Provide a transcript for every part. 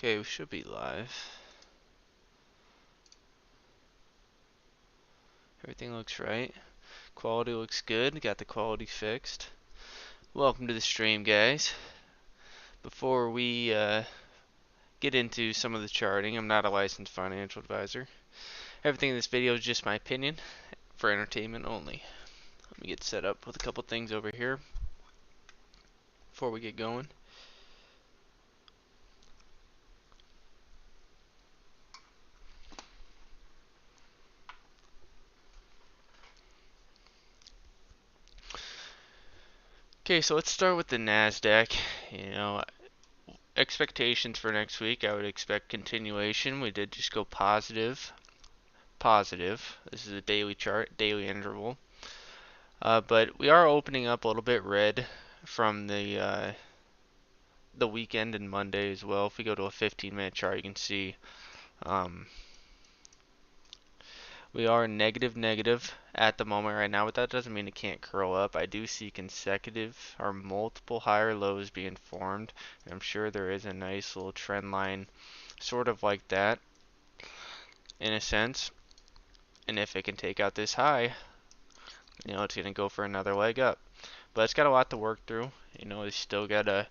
Okay, we should be live. Everything looks right. Quality looks good. Got the quality fixed. Welcome to the stream, guys. Before we get into some of the charting, I'm not a licensed financial advisor. Everything in this video is just my opinion for entertainment only. Let me get set up with a couple things over here before we get going. Okay, so let's start with the Nasdaq. You know, expectations for next week, I would expect continuation. We did just go positive. Positive. This is a daily chart, daily interval. But we are opening up a little bit red from the weekend and Monday as well. If we go to a 15-minute chart, you can see um, we are negative at the moment right now, but that doesn't mean it can't curl up. I do see consecutive or multiple higher lows being formed. And I'm sure there is a nice little trend line sort of like that in a sense. And if it can take out this high, it's going to go for another leg up. But it's got a lot to work through. It's still got to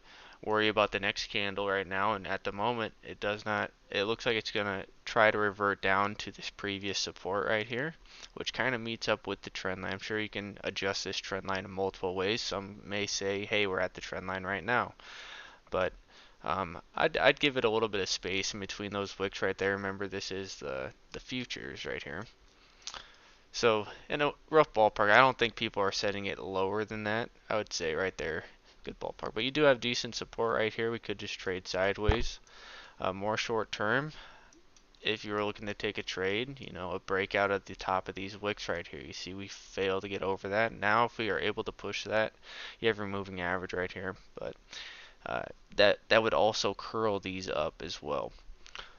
worry about the next candle right now, and at the moment it does not. It looks like it's going to try to revert down to this previous support right here, which kind of meets up with the trend line. I'm sure you can adjust this trend line in multiple ways. Some may say, hey, we're at the trend line right now. But I'd give it a little bit of space in between those wicks right there. Remember, this is the futures right here. So, in a rough ballpark, I don't think people are setting it lower than that. I would say right there, good ballpark. But you do have decent support right here. We could just trade sideways. More short term, if you were looking to take a trade, a breakout at the top of these wicks right here. You see we failed to get over that. Now, if we are able to push that, you have your moving average right here. But that would also curl these up as well.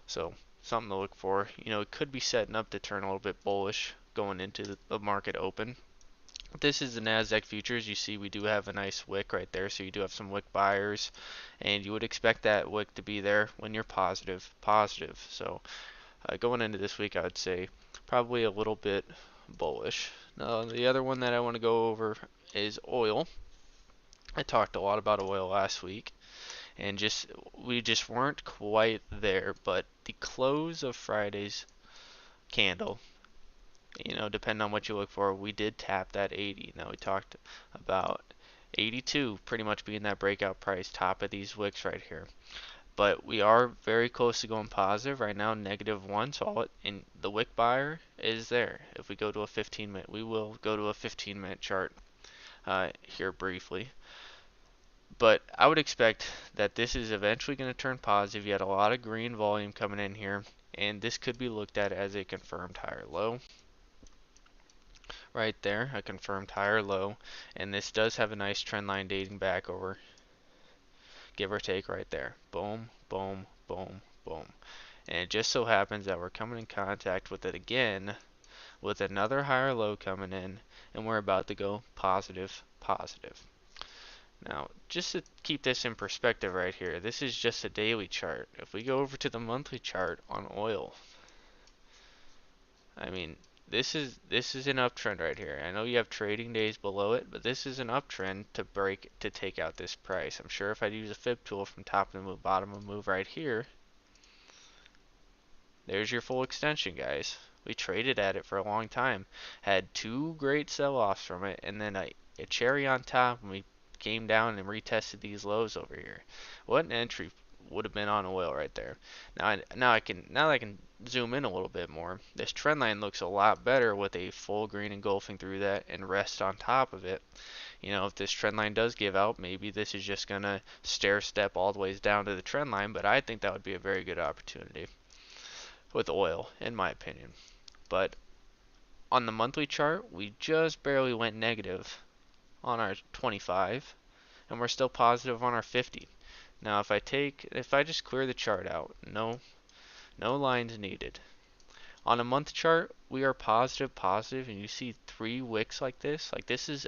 So, something to look for. It could be setting up to turn a little bit bullish going into the market open. This is the Nasdaq futures. You see we do have a nice wick right there, so you do have some wick buyers, and you would expect that wick to be there when you're positive. So going into this week, I would say probably a little bit bullish. Now the other one that I want to go over is oil. I talked a lot about oil last week, and we just weren't quite there, but the close of Friday's candle, depending on what you look for, we did tap that 80. Now we talked about 82 pretty much being that breakout price, top of these wicks right here. But we are very close to going positive right now, -1. So in the wick buyer is there. If we go to a 15-minute, we will go to a 15-minute chart here briefly. But I would expect that this is eventually going to turn positive. You had a lot of green volume coming in here, and this could be looked at as a confirmed higher low. Right there, a confirmed higher low, and this does have a nice trend line dating back over, give or take right there. Boom, boom, boom, boom. And it just so happens that we're coming in contact with it again with another higher low coming in, and we're about to go positive. Now, just to keep this in perspective right here, this is just a daily chart. If we go over to the monthly chart on oil, I mean, this is an uptrend right here. I know you have trading days below it, but this is an uptrend to take out this price. I'm sure if I use a fib tool from top of the move, bottom of the move right here, there's your full extension, guys. We traded at it for a long time, had two great sell-offs from it, and then a cherry on top when we came down and retested these lows over here. What an entry would have been on oil right there. Now that I can zoom in a little bit more, this trend line looks a lot better with a full green engulfing through that and rest on top of it. If this trend line does give out, maybe this is just gonna stair step all the ways down to the trend line, but I think that would be a very good opportunity with oil, in my opinion. But on the monthly chart, we just barely went negative on our 25, and we're still positive on our 50. Now if I just clear the chart out, no lines needed. On a month chart, we are positive, and you see three wicks like this. Like this is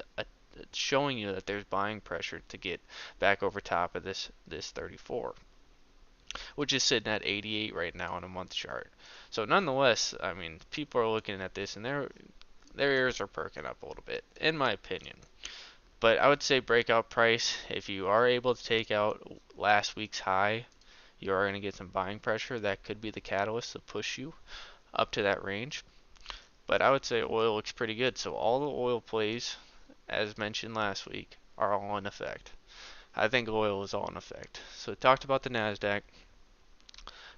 showing you that there's buying pressure to get back over top of this 34. which is sitting at 88 right now on a month chart. So nonetheless, I mean, people are looking at this and their ears are perking up a little bit, in my opinion. But I would say breakout price, if you are able to take out last week's high, you are going to get some buying pressure. That could be the catalyst to push you up to that range. But I would say oil looks pretty good. So all the oil plays, as mentioned last week, are all in effect. I think oil is all in effect. So we talked about the Nasdaq,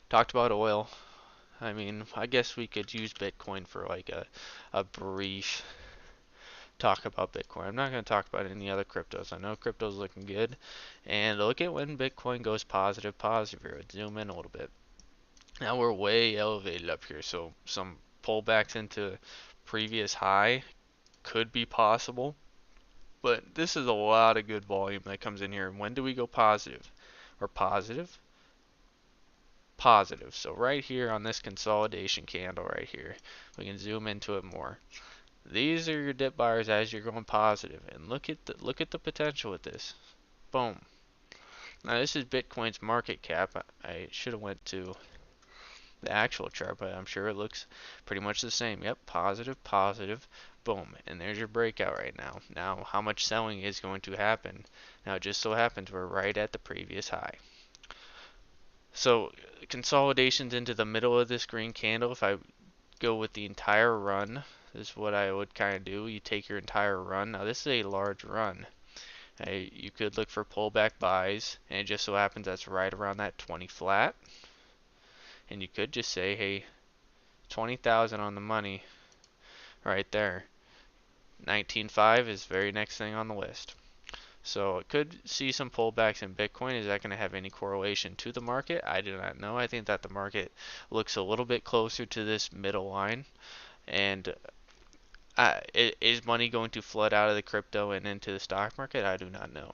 talked about oil. I mean, I guess we could use Bitcoin for like a brief talk about Bitcoin. I'm not going to talk about any other cryptos. I know crypto's looking good. And look at when Bitcoin goes positive, positive here. Let's zoom in a little bit. Now we're way elevated up here, so some pullbacks into previous high could be possible. But this is a lot of good volume that comes in here. And when do we go positive? Or positive? Positive. So right here on this consolidation candle right here, we can zoom into it more. These are your dip buyers as you're going positive, and look at the potential with this. Boom. Now this is Bitcoin's market cap. I should have went to the actual chart, but I'm sure it looks pretty much the same. Yep, positive, positive, boom, and there's your breakout right now. Now, how much selling is going to happen? Now, it just so happens we're right at the previous high. So consolidations into the middle of this green candle. If I go with the entire run, this is what I would kind of do. You take your entire run. Now this is a large run. You could look for pullback buys, and it just so happens that's right around that 20 flat. And you could just say, hey, 20,000 on the money right there. 19.5 is the very next thing on the list. So it could see some pullbacks in Bitcoin. Is that going to have any correlation to the market? I do not know. I think that the market looks a little bit closer to this middle line. And is money going to flood out of the crypto and into the stock market? I do not know.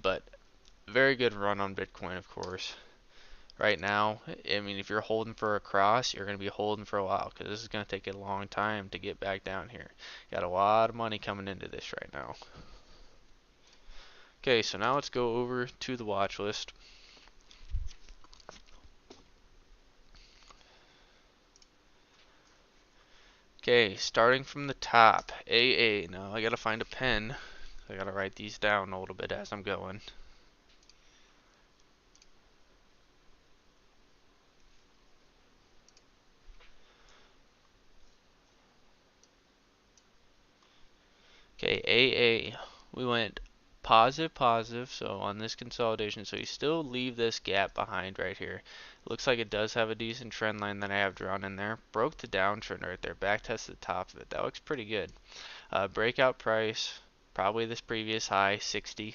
But very good run on Bitcoin, of course. Right now, I mean, if you're holding for a cross, you're going to be holding for a while because this is going to take a long time to get back down here. Got a lot of money coming into this right now. Okay, so now let's go over to the watch list. Okay, starting from the top, AA. Now I gotta find a pen. I gotta write these down a little bit as I'm going. Okay, AA. We went positive, positive. So on this consolidation, so you still leave this gap behind right here. Looks like it does have a decent trend line that I have drawn in there. Broke the downtrend right there. Back tested the top of it. That looks pretty good. Breakout price, probably this previous high, 60.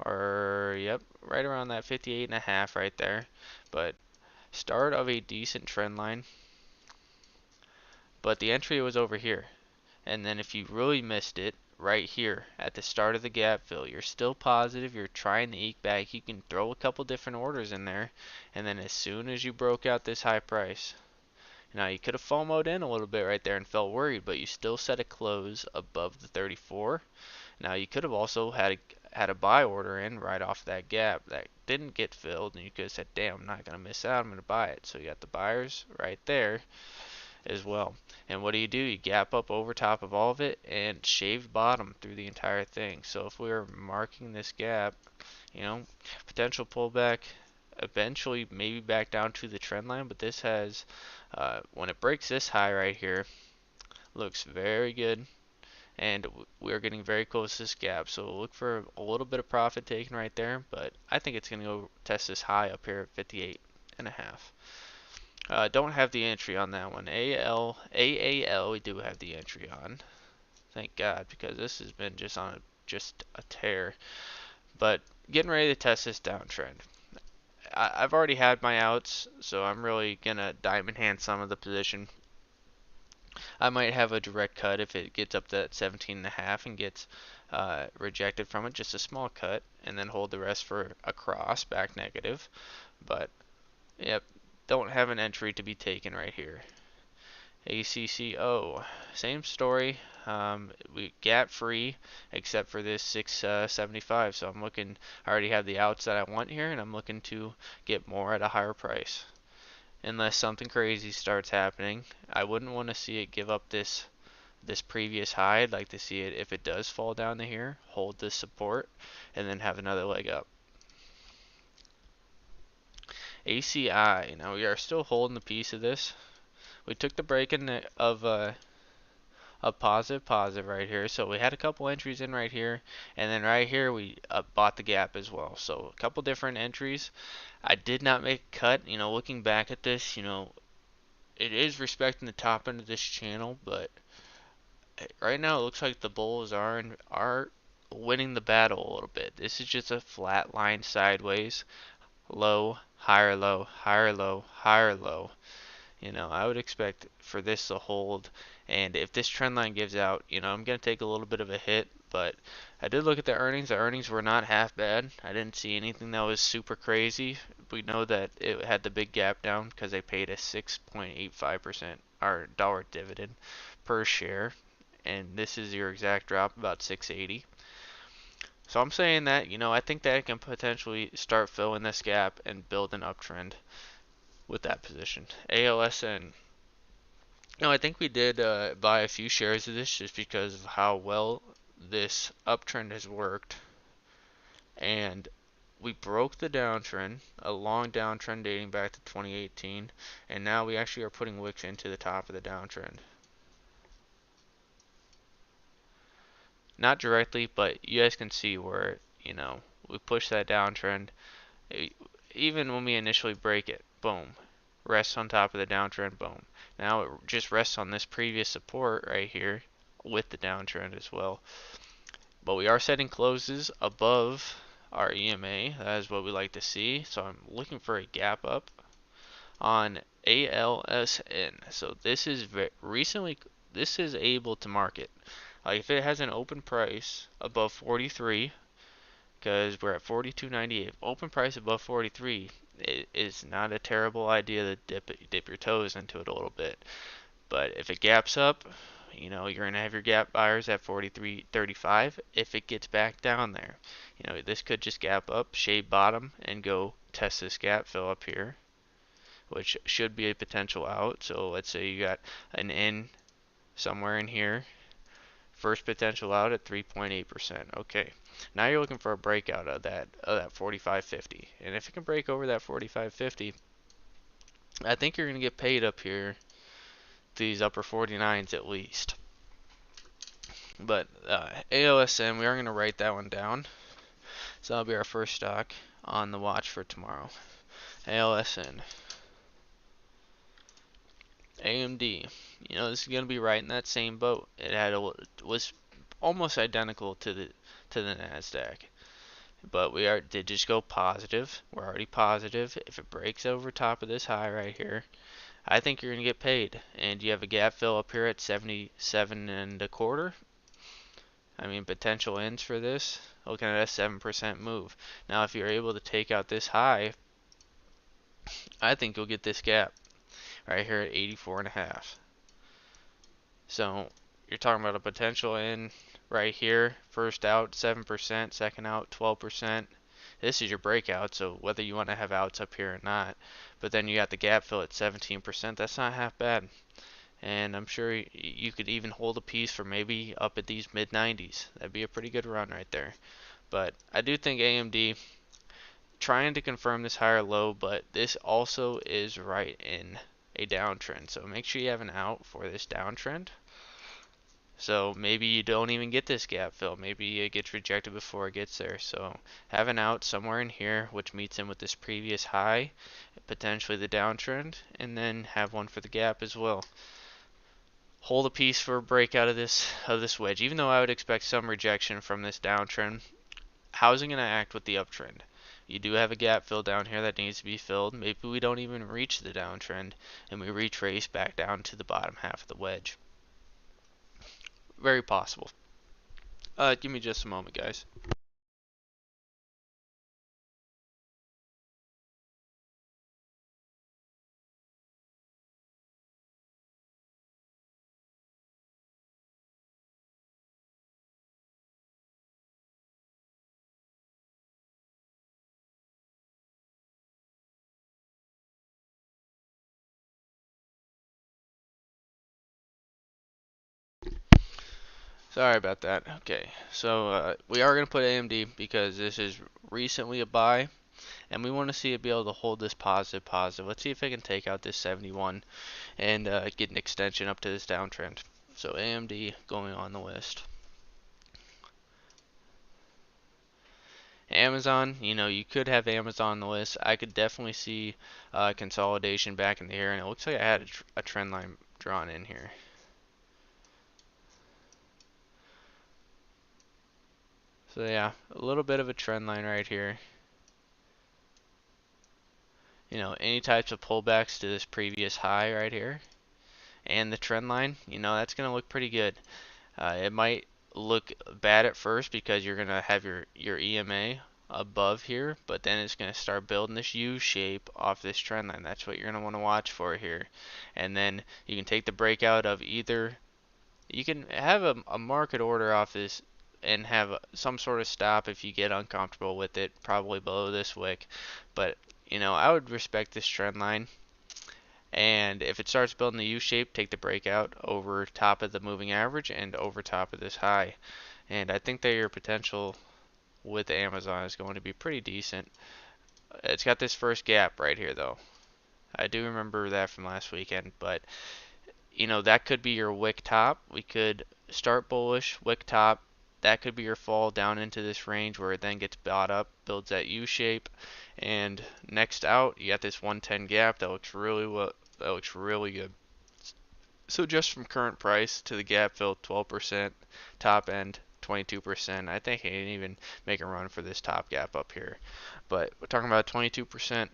Or, yep, right around that 58.5 right there. But start of a decent trend line. But the entry was over here. And then if you really missed it, right here at the start of the gap fill, you're still positive, you're trying to eke back, you can throw a couple different orders in there, and then as soon as you broke out this high price, now you could have FOMO'd in a little bit right there and felt worried, but you still set a close above the 34. Now you could have also had a buy order in right off that gap that didn't get filled, and you could have said, damn, I'm not going to miss out, I'm going to buy it. So you got the buyers right there as well. And what do? You gap up over top of all of it and shave bottom through the entire thing. So if we were marking this gap, potential pullback, eventually maybe back down to the trend line, but this has, when it breaks this high right here, looks very good. And we're getting very close to this gap, so look for a little bit of profit taken right there, but I think it's going to go test this high up here at 58.5. Don't have the entry on that one. AAL, we do have the entry on. Thank God, because this has been just a tear. But getting ready to test this downtrend. I've already had my outs, so I'm really gonna diamond hand some of the position. I might have a direct cut if it gets up to that 17.5 and gets rejected from it, just a small cut, and then hold the rest for a cross back negative. But yep, don't have an entry to be taken right here. ACCO, same story. We gap free except for this 675. So I'm looking, I already have the outs that I want here, and I'm looking to get more at a higher price. Unless something crazy starts happening, I wouldn't want to see it give up this previous high. I'd like to see it, if it does fall down to here, hold this support and then have another leg up. ACI, now we are still holding the piece of this. We took the break in of a positive right here, so we had a couple entries in right here, and then right here we bought the gap as well. So a couple different entries. I did not make a cut. Looking back at this, it is respecting the top end of this channel, but right now it looks like the bulls are winning the battle a little bit. This is just a flat line sideways, low, higher low, higher low, higher low. I would expect for this to hold, and if this trend line gives out, I'm going to take a little bit of a hit, but I did look at the earnings. The earnings were not half bad. I didn't see anything that was super crazy. We know that it had the big gap down because they paid a 6.85% or dollar dividend per share, and this is your exact drop, about 680. So I'm saying that, I think that it can potentially start filling this gap and build an uptrend with that position. ALSN. I think we did buy a few shares of this just because of how well this uptrend has worked. And we broke the downtrend, a long downtrend dating back to 2018, and now we actually are putting wicks into the top of the downtrend. Not directly, but you guys can see where, we push that downtrend. Even when we initially break it, boom, rests on top of the downtrend, boom. Now it just rests on this previous support right here with the downtrend as well. But we are setting closes above our EMA. That is what we like to see. So I'm looking for a gap up on ALSN. So this is this is able to market. Like if it has an open price above 43, because we're at 42.98. Open price above 43 is not a terrible idea to dip your toes into it a little bit. But if it gaps up, you're gonna have your gap buyers at 43.35. If it gets back down there, this could just gap up, shade bottom, and go test this gap fill up here, which should be a potential out. So let's say you got an in somewhere in here. First potential out at 3.8%. Okay, now you're looking for a breakout of that 45.50, and if it can break over that 45.50, I think you're gonna get paid up here, these upper 49s at least. But AOSM, we are gonna write that one down, so that'll be our first stock on the watch for tomorrow. AOSN. AMD. This is gonna be right in that same boat. Was almost identical to the Nasdaq, but did just go positive. We're already positive. If it breaks over top of this high right here, I think you're gonna get paid. And you have a gap fill up here at 77 and a quarter. I mean, potential ends for this, looking at a 7% move. Now if you're able to take out this high, I think you'll get this gap right here at 84.5. So you're talking about a potential in right here. First out 7%, second out 12%. This is your breakout, so whether you want to have outs up here or not. But then you got the gap fill at 17%. That's not half bad. And I'm sure you could even hold a piece for maybe up at these mid 90s. That'd be a pretty good run right there. But I do think AMD trying to confirm this higher low, but this also is right in a downtrend. So make sure you have an out for this downtrend. So maybe you don't even get this gap fill. Maybe it gets rejected before it gets there. So have an out somewhere in here, which meets in with this previous high, potentially the downtrend, and then have one for the gap as well. Hold a piece for a breakout of this wedge. Even though I would expect some rejection from this downtrend, how's it going to act with the uptrend? You do have a gap fill down here that needs to be filled. Maybe we don't even reach the downtrend and we retrace back down to the bottom half of the wedge. Very possible. Give me just a moment, guys. Sorry about that. Okay, so we are going to put AMD because this is recently a buy, and we want to see it be able to hold this positive. Let's see if it can take out this 71 and get an extension up to this downtrend. So AMD going on the list. Amazon, you could have Amazon on the list. I could definitely see consolidation back in the air, and it looks like I had a trend line drawn in here. So yeah, a little bit of a trend line right here. Any types of pullbacks to this previous high right here and the trend line, that's going to look pretty good. It might look bad at first because you're going to have your EMA above here, but then it's going to start building this U shape off this trend line. That's what you're going to want to watch for here. And then you can take the breakout of either, you can have a market order off this and have some sort of stop if you get uncomfortable with it, probably below this wick. But I would respect this trend line. And if it starts building the U shape, take the breakout over top of the moving average and over top of this high. And I think that your potential with Amazon is going to be pretty decent. It's got this first gap right here though. I do remember that from last weekend, but that could be your wick top. We could start bullish, wick top. That could be your fall down into this range where it then gets bought up, builds that U shape, and next out you got this 110 gap that looks really good. So just from current price to the gap fill, 12%, top end 22%. I think I can even make a run for this top gap up here. But we're talking about 22%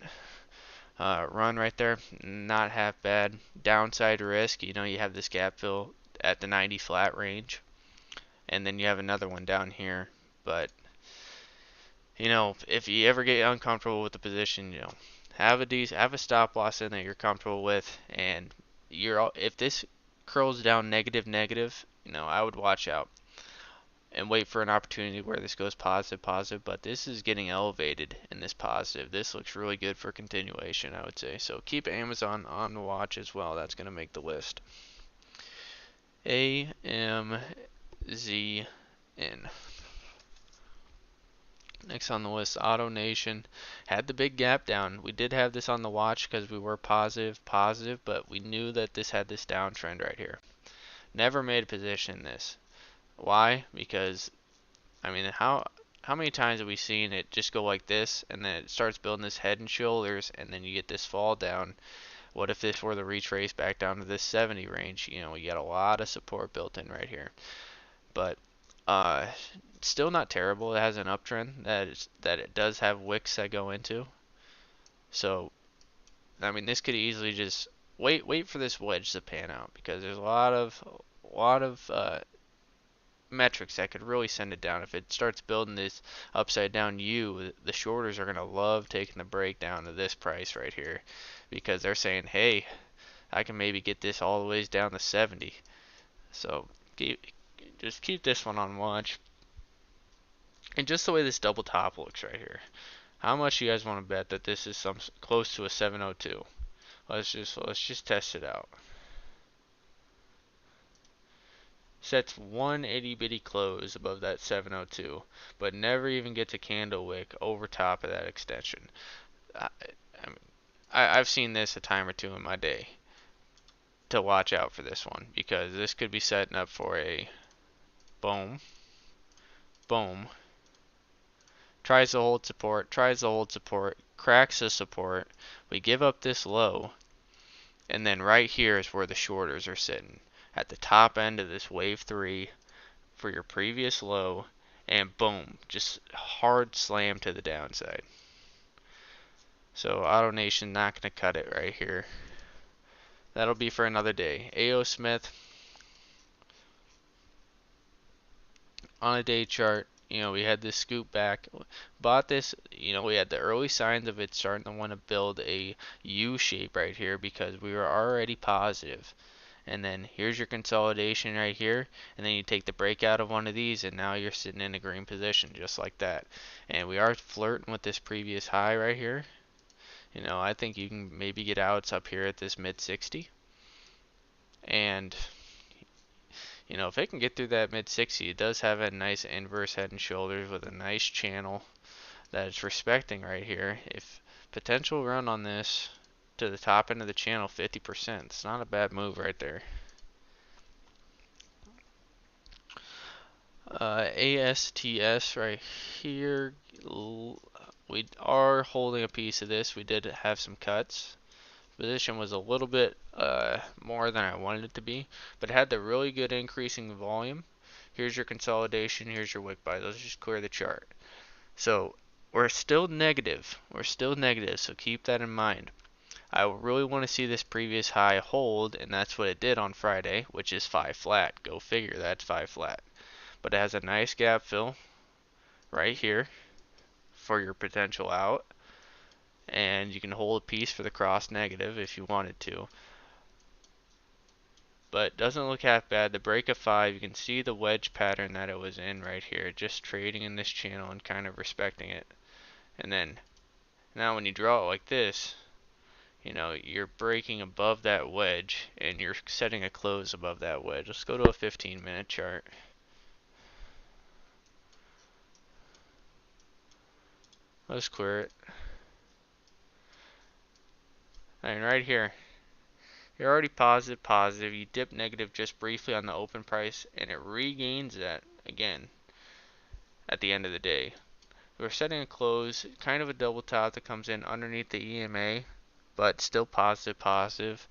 run right there, not half bad. Downside risk, you have this gap fill at the 90 flat range, and then you have another one down here. But if you ever get uncomfortable with the position, have a stop loss in that you're comfortable with, and if this curls down negative, I would watch out and wait for an opportunity where this goes positive, but this is getting elevated in this positive. This looks really good for continuation, I would say. So keep Amazon on the watch as well. That's going to make the list. AMZN. Next on the list, AutoNation had the big gap down. We did have this on the watch because we were positive, but we knew that this had this downtrend right here. Never made a position in this. Why? Because how many times have we seen it just go like this and then it starts building this head and shoulders and then you get this fall down? What if this were to retrace back down to this 70 range? We got a lot of support built in right here. But still not terrible. It has an uptrend that it does have wicks that go into. So this could easily just wait for this wedge to pan out because there's a lot of metrics that could really send it down. If it starts building this upside down U, the shorters are going to love taking the break down to this price right here because they're saying, hey, I can maybe get this all the ways down to 70. So just keep this one on watch. And just the way this double top looks right here. How much you guys want to bet that this is close to a 702? Let's just test it out. Sets one itty bitty close above that 702, but never even gets a candle wick over top of that extension. I've seen this a time or two in my day to watch out for this one because this could be setting up for a boom, tries to hold support, cracks the support, we give up this low, and then right here is where the shorters are sitting at the top end of this wave 3 for your previous low, and boom, just hard slam to the downside. So AutoNation not going to cut it right here. That'll be for another day. A.O. Smith on a day chart, we had this scoop back, bought this, we had the early signs of it starting to want to build a U shape right here because we were already positive. And then here's your consolidation right here, and then you take the breakout of one of these and now you're sitting in a green position just like that. And we are flirting with this previous high right here. I think you can maybe get outs up here at this mid 60, and You know, if it can get through that mid 60, it does have a nice inverse head and shoulders with a nice channel that it's respecting right here. If potential run on this to the top end of the channel 50%, it's not a bad move right there. ASTS right here, we are holding a piece of this. We did have some cuts. Position was a little bit more than I wanted it to be, but it had the really good increasing volume. Here's your consolidation, here's your wick buy. Let's just clear the chart. So we're still negative. We're still negative, so keep that in mind. I really want to see this previous high hold, and that's what it did on Friday, which is 5 flat. Go figure, that's 5 flat. But it has a nice gap fill right here for your potential out, and you can hold a piece for the cross negative if you wanted to. But doesn't look half bad. The break of 5, you can see the wedge pattern that it was in right here, just trading in this channel and kind of respecting it. And then now when you draw it like this, you know, you're breaking above that wedge and you're setting a close above that wedge. Let's go to a 15-minute chart. Let's clear it. And right here, you're already positive, positive. You dip negative just briefly on the open price, and it regains that again at the end of the day. We're setting a close, kind of a double top that comes in underneath the EMA, but still positive, positive.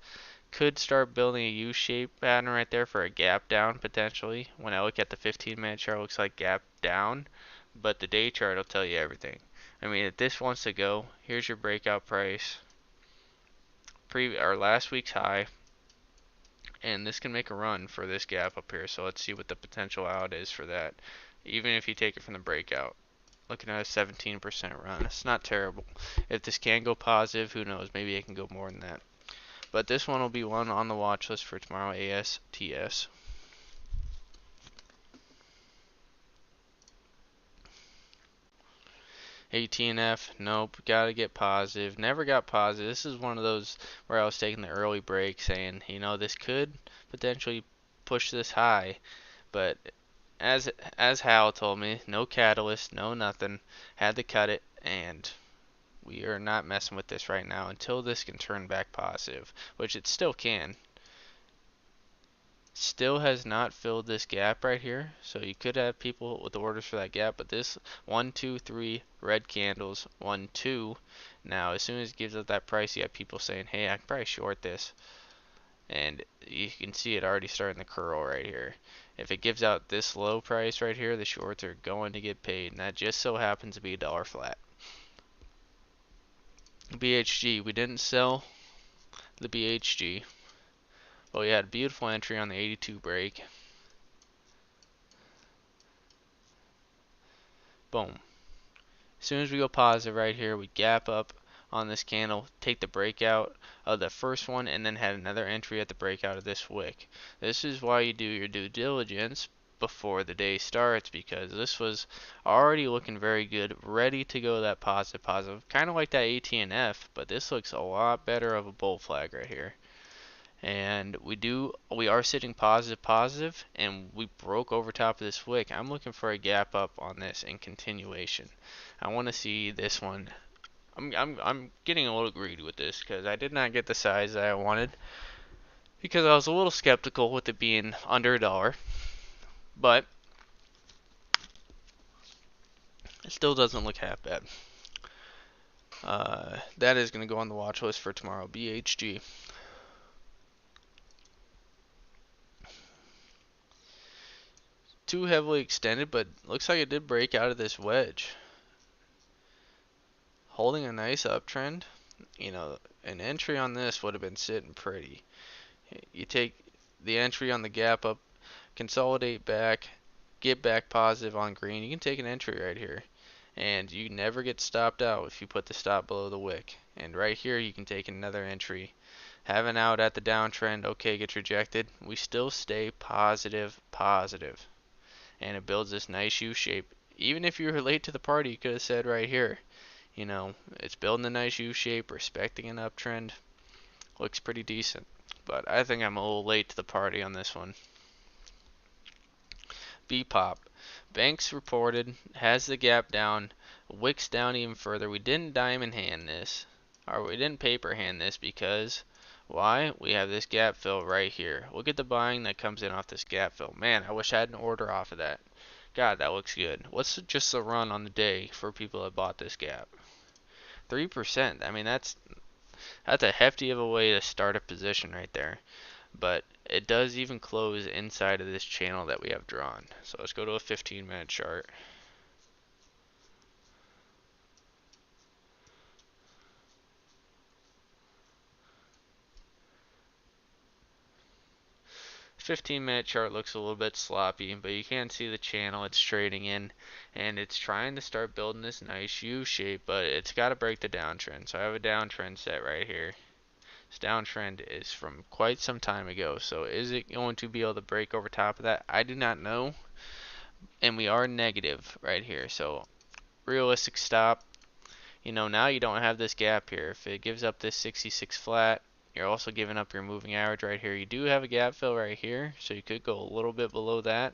Could start building a U-shaped pattern right there for a gap down potentially. When I look at the 15-minute chart, it looks like gap down, but the day chart will tell you everything. I mean, if this wants to go, here's your breakout price, our last week's high, and this can make a run for this gap up here. So let's see what the potential out is for that, even if you take it from the breakout. Looking at a 17% run. It's not terrible. If this can go positive, who knows? Maybe it can go more than that. But this one will be one on the watch list for tomorrow, ASTS. ATNF, nope, gotta get positive. Never got positive. This is one of those where I was taking the early break saying, you know, this could potentially push this high. But as Hal told me, no catalyst, no nothing. Had to cut it, and we are not messing with this right now until this can turn back positive, which it still can. Still has not filled this gap right here, so you could have people with orders for that gap, but this 1 2 3 red candles, 1 2. Now as soon as it gives up that price, you have people saying, hey, I can probably short this, and you can see it already starting to curl right here. If it gives out this low price right here, the shorts are going to get paid, and that just so happens to be $1 flat. BHG, we didn't sell the BHG, but we had a beautiful entry on the 82 break. Boom. As soon as we go positive right here, we gap up on this candle, take the breakout of the first one, and then had another entry at the breakout of this wick. This is why you do your due diligence before the day starts, because this was already looking very good, ready to go that positive, kind of like that ATNF, but this looks a lot better of a bull flag right here. And we are sitting positive, and we broke over top of this wick. I'm looking for a gap up on this in continuation. I want to see this one. I'm getting a little greedy with this because I did not get the size that I wanted, because I was a little skeptical with it being under $1, but it still doesn't look half bad. That is going to go on the watch list for tomorrow. BHG. Too heavily extended, but looks like it did break out of this wedge. Holding a nice uptrend. You know, an entry on this would have been sitting pretty. You take the entry on the gap up, consolidate back, get back positive on green. You can take an entry right here, and you never get stopped out if you put the stop below the wick. And right here you can take another entry. Have an out at the downtrend, okay, gets rejected. We still stay positive, and it builds this nice U shape. Even if you were late to the party, you could have said right here, you know, it's building a nice U shape, respecting an uptrend. Looks pretty decent. But I think I'm a little late to the party on this one. BPOP. Banks reported, has the gap down, wicks down even further. We didn't diamond hand this, or we didn't paper hand this because why? We have this gap fill right here. Look at the buying that comes in off this gap fill. Man, I wish I had an order off of that. God, that looks good. What's just the run on the day for people that bought this gap? 3%. I mean, that's a hefty of a way to start a position right there. But it does even close inside of this channel that we have drawn. So let's go to a 15-minute chart. 15-minute chart looks a little bit sloppy, but you can see the channel it's trading in, and it's trying to start building this nice U shape, but it's got to break the downtrend. So I have a downtrend set right here. This downtrend is from quite some time ago, so is it going to be able to break over top of that? I do not know, and we are negative right here, so realistic stop. You know, now you don't have this gap here. If it gives up this 66 flat, you're also giving up your moving average right here. You do have a gap fill right here, so you could go a little bit below that.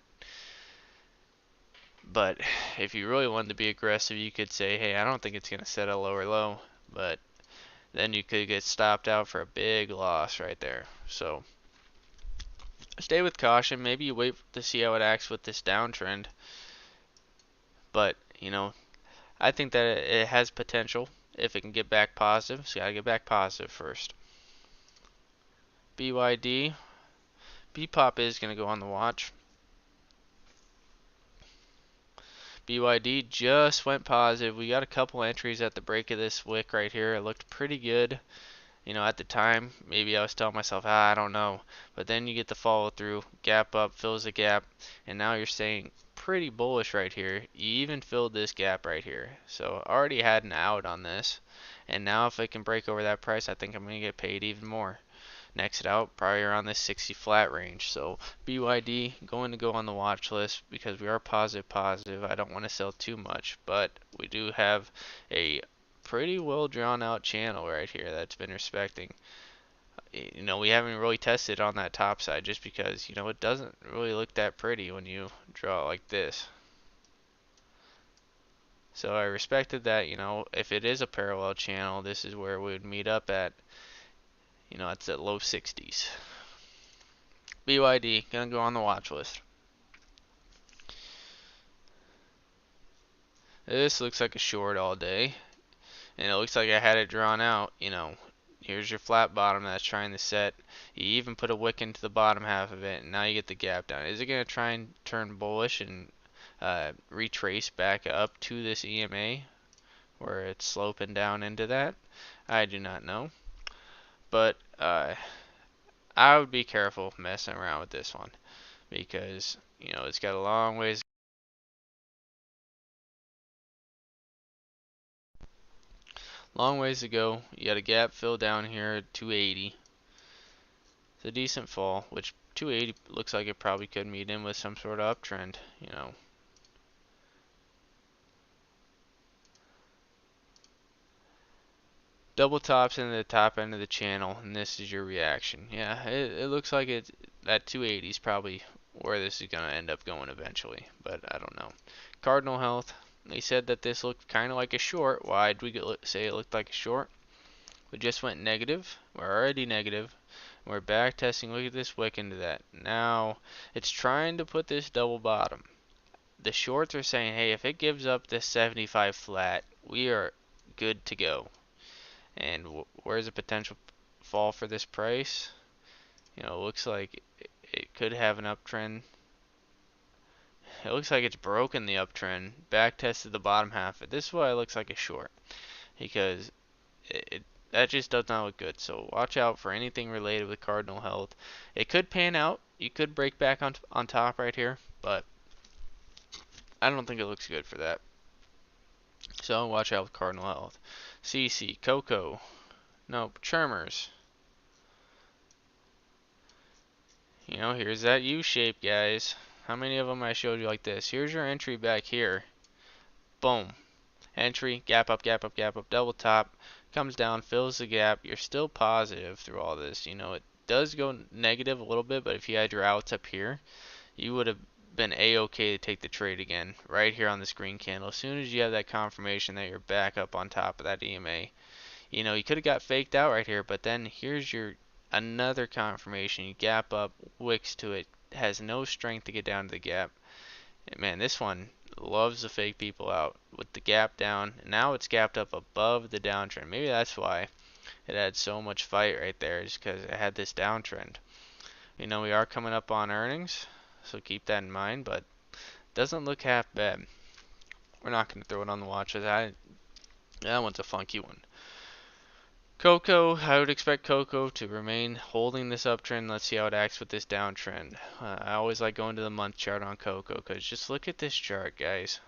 But if you really wanted to be aggressive, you could say, hey, I don't think it's going to set a lower low. But then you could get stopped out for a big loss right there. So stay with caution. Maybe you wait to see how it acts with this downtrend. But, you know, I think that it has potential if it can get back positive. So you gotta get back positive first. BYD, BPOP is gonna go on the watch. BYD just went positive. We got a couple entries at the break of this wick right here. It looked pretty good. You know, at the time, maybe I was telling myself, I don't know. But then you get the follow through, gap up, fills the gap, and now you're staying pretty bullish right here. You even filled this gap right here. So already had an out on this. And now if it can break over that price, I think I'm going to get paid even more. Next out, probably around this 60 flat range. So BYD going to go on the watch list because we are positive. I don't want to sell too much, but we do have a pretty well drawn out channel right here that's been respecting. You know, we haven't really tested on that top side just because, you know, it doesn't really look that pretty when you draw it like this. So I respected that, you know, if it is a parallel channel, this is where we would meet up at, you know, it's at low 60s. BYD, gonna go on the watch list. This looks like a short all day. And it looks like I had it drawn out, you know. Here's your flat bottom that's trying to set. You even put a wick into the bottom half of it, and now you get the gap down. Is it going to try and turn bullish and retrace back up to this EMA where it's sloping down into that? I do not know. But I would be careful messing around with this one because, you know, it's got a long ways to go. You got a gap fill down here at 280. It's a decent fall, which 280 looks like it probably could meet in with some sort of uptrend, you know. Double tops into the top end of the channel, and this is your reaction. Yeah, it looks like that 280 is probably where this is going to end up going eventually, but I don't know. Cardinal Health, they said that this looked kind of like a short. Why did we say it looked like a short? We just went negative. We're already negative. We're back testing. Look at this wick into that. Now it's trying to put this double bottom. The shorts are saying, hey, if it gives up this 75 flat, we are good to go. And where's the potential fall for this price? You know, it looks like it could have an uptrend. It looks like it's broken the uptrend, back tested the bottom half. This is why it looks like a short, because that just does not look good. So watch out for anything related with Cardinal Health. It could pan out. You could break back on top right here, but I don't think it looks good for that. So watch out with Cardinal Health. CC, Coco, nope, Churmers. You know, here's that U shape, guys. How many of them I showed you like this? Here's your entry back here. Boom. Entry, gap up, gap up, gap up, double top, comes down, fills the gap. You're still positive through all this. You know, it does go negative a little bit, but if you had your outs up here, you would have been a-okay to take the trade again right here on this green candle. As soon as you have that confirmation that you're back up on top of that EMA, you know, you could have got faked out right here, but then here's your another confirmation. You gap up, wicks to it, has no strength to get down to the gap. And man, this one loves to fake people out with the gap down. And now it's gapped up above the downtrend. Maybe that's why it had so much fight right there, is because it had this downtrend. You know, we are coming up on earnings, so keep that in mind, but doesn't look half bad. We're not going to throw it on the watch list. That one's a funky one. Cocoa, I would expect Cocoa to remain holding this uptrend. Let's see how it acts with this downtrend. I always like going to the month chart on Cocoa, because just look at this chart, guys.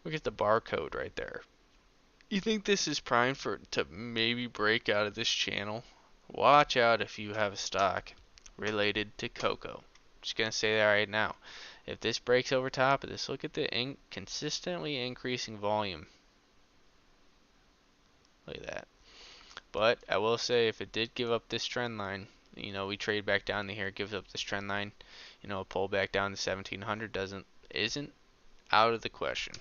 Look at the barcode right there. You think this is primed to maybe break out of this channel? Watch out if you have a stock related to Cocoa. Just gonna say that right now. If this breaks over top of this, look at the consistently increasing volume. Look at that. But I will say, if it did give up this trend line, you know, we trade back down to here, it gives up this trend line, you know, a pull back down to 1700 isn't out of the question.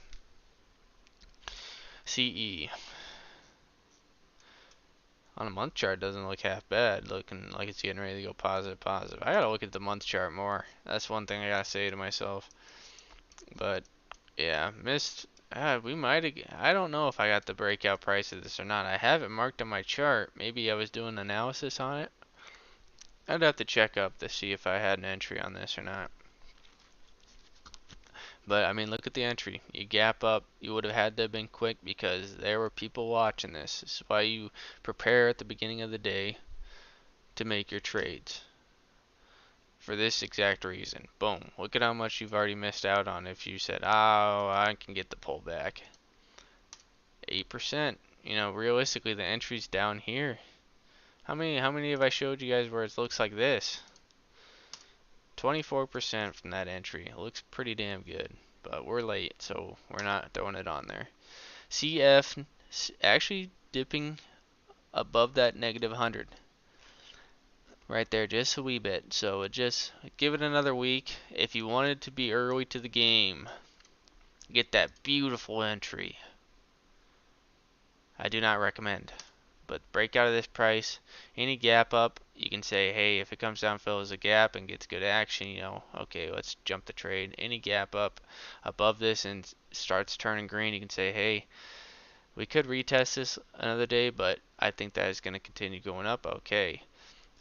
CE on a month chart doesn't look half bad, looking like it's getting ready to go positive. I gotta look at the month chart more. That's one thing I gotta say to myself. But yeah, missed. We might have. I don't know if I got the breakout price of this or not. I have it marked on my chart. Maybe I was doing analysis on it. I'd have to check up to see if I had an entry on this or not. But I mean, look at the entry. You gap up. You would have had to have been quick, because there were people watching this. This is why you prepare at the beginning of the day to make your trades. For this exact reason. Boom. Look at how much you've already missed out on if you said, oh, I can get the pullback. 8%. You know, realistically, the entry's down here. How many have I showed you guys where it looks like this? 24% from that entry. It looks pretty damn good. But we're late, so we're not throwing it on there. CF actually dipping above that negative 100. Right there, just a wee bit. So just give it another week. If you wanted to be early to the game, get that beautiful entry. I do not recommend. But break out of this price. Any gap up, you can say, hey, if it comes down, fills a gap and gets good action, you know, okay, let's jump the trade. Any gap up above this and starts turning green, you can say, hey, we could retest this another day, but I think that is going to continue going up. Okay.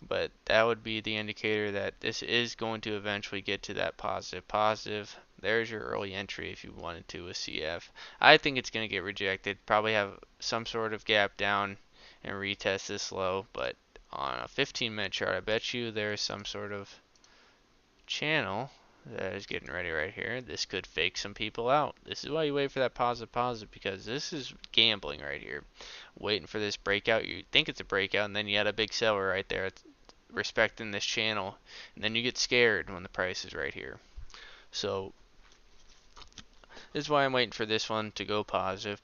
But that would be the indicator that this is going to eventually get to that positive. There's your early entry if you wanted to with CF. I think it's going to get rejected. Probably have some sort of gap down and retest this low. But on a 15-minute chart, I bet you there's some sort of channel that is getting ready right here. This could fake some people out. This is why you wait for that positive, because this is gambling right here. Waiting for this breakout. You think it's a breakout, and then you had a big seller right there respecting this channel, and then you get scared when the price is right here. So this is why I'm waiting for this one to go positive.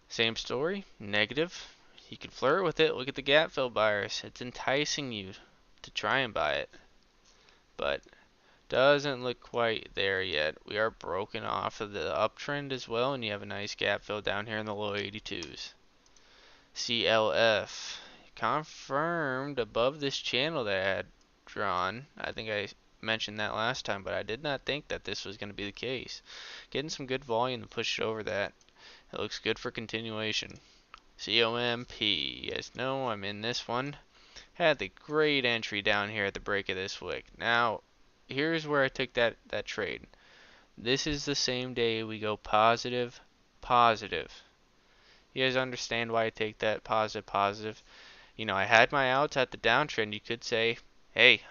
Same story, negative. You can flirt with it. Look at the gap fill buyers. It's enticing you to try and buy it, but doesn't look quite there yet. We are broken off of the uptrend as well, and you have a nice gap fill down here in the low 82s. CLF confirmed above this channel that I had drawn. I think I mentioned that last time, but I did not think that this was going to be the case. Getting some good volume to push it over that. It looks good for continuation. COMP. You guys know I'm in this one. Had the great entry down here at the break of this wick. Now, here's where I took that trade. This is the same day we go positive. You guys understand why I take that positive? You know, I had my outs at the downtrend. You could say, hey,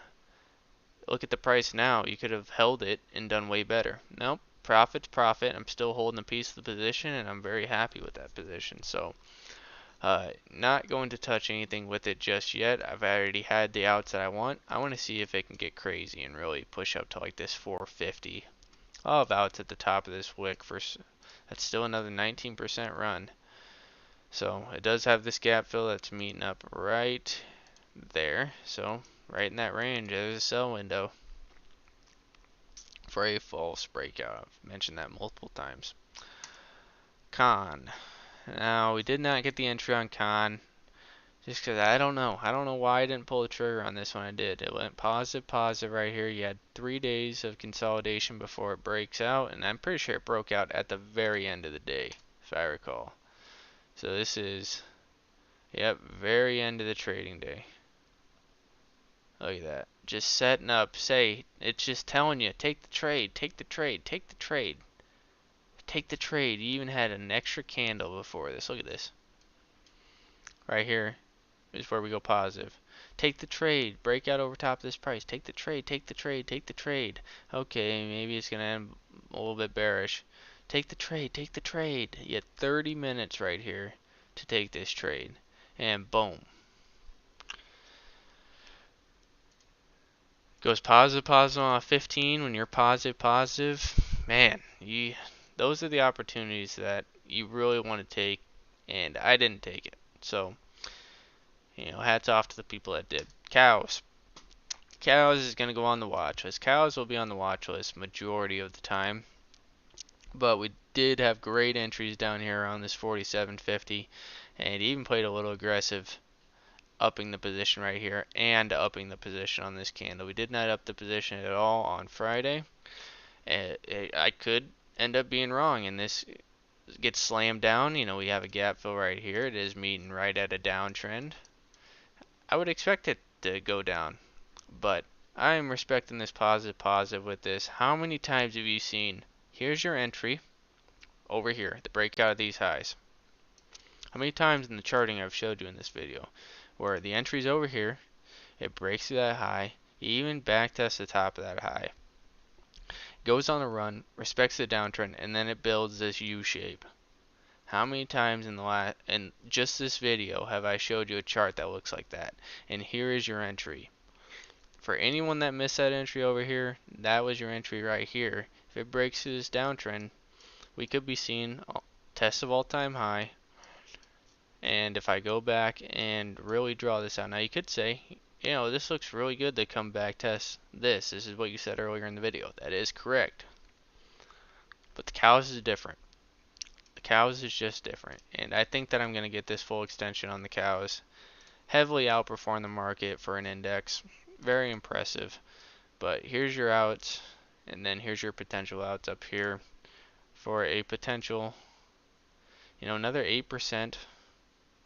look at the price now. You could have held it and done way better. Nope, profit's profit. I'm still holding a piece of the position, and I'm very happy with that position. So, not going to touch anything with it just yet. I've already had the outs that I want. I want to see if it can get crazy and really push up to like this 450. I'll have outs at the top of this wick. That's still another 19% run. So it does have this gap fill that's meeting up right there. So right in that range. There's a sell window for a false breakout. I've mentioned that multiple times. Con. Now, we did not get the entry on Con. Just because I don't know. I don't know why I didn't pull the trigger on this one. I did. It went positive, positive right here. You had 3 days of consolidation before it breaks out. And I'm pretty sure it broke out at the very end of the day, if I recall. So this is, yep, very end of the trading day. Look at that. Just setting up. Say, it's just telling you, take the trade, take the trade, take the trade. Take the trade. You even had an extra candle before this. Look at this. Right here is where we go positive. Take the trade. Break out over top of this price. Take the trade. Take the trade. Take the trade. Okay, maybe it's going to end a little bit bearish. Take the trade. Take the trade. You had 30 minutes right here to take this trade. And boom. Goes positive, positive on a 15. When you're positive, positive, man, those are the opportunities that you really want to take, and I didn't take it. So, hats off to the people that did. Cows. Cows is going to go on the watch list. Cows will be on the watch list majority of the time, but we did have great entries down here around this 47.50, and even played a little aggressive, upping the position right here and upping the position on this candle. We did not up the position at all on Friday. I could end up being wrong and this gets slammed down. We have a gap fill right here. It is meeting right at a downtrend. I would expect it to go down, but I am respecting this positive with this. How many times have you seen, here's your entry over here, the breakout of these highs? How many times in the charting I've showed you in this video where the entry's over here, it breaks through that high, even backtests the top of that high, goes on a run, respects the downtrend, and then it builds this U shape. How many times in just this video have I showed you a chart that looks like that? And here is your entry. For anyone that missed that entry over here, that was your entry right here. If it breaks through this downtrend, we could be seeing test of all-time high. And if I go back and really draw this out, now you could say, this looks really good to come back test this. This is what you said earlier in the video. That is correct. But the cows is different. The cows is just different. And I think that I'm going to get this full extension on the cows. Heavily outperform the market for an index. Very impressive. But here's your outs. And then here's your potential outs up here for a potential, another 8%.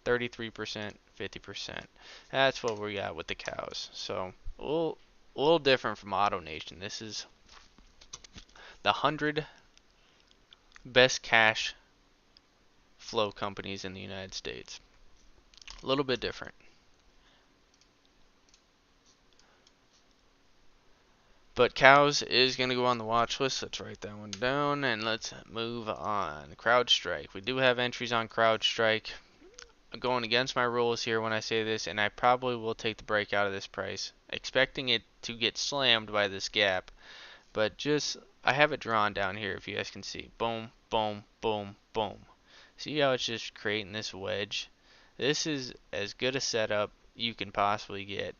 33%, 50%. That's what we got with the cows. So a little different from Auto Nation. This is the 100 best cash flow companies in the United States. A little bit different. But cows is going to go on the watch list. Let's write that one down and let's move on. CrowdStrike. We do have entries on CrowdStrike. Going against my rules here when I say this, and I probably will take the break out of this price, expecting it to get slammed by this gap. But I have it drawn down here if you guys can see. Boom, boom, boom, boom. See how it's just creating this wedge? This is as good a setup you can possibly get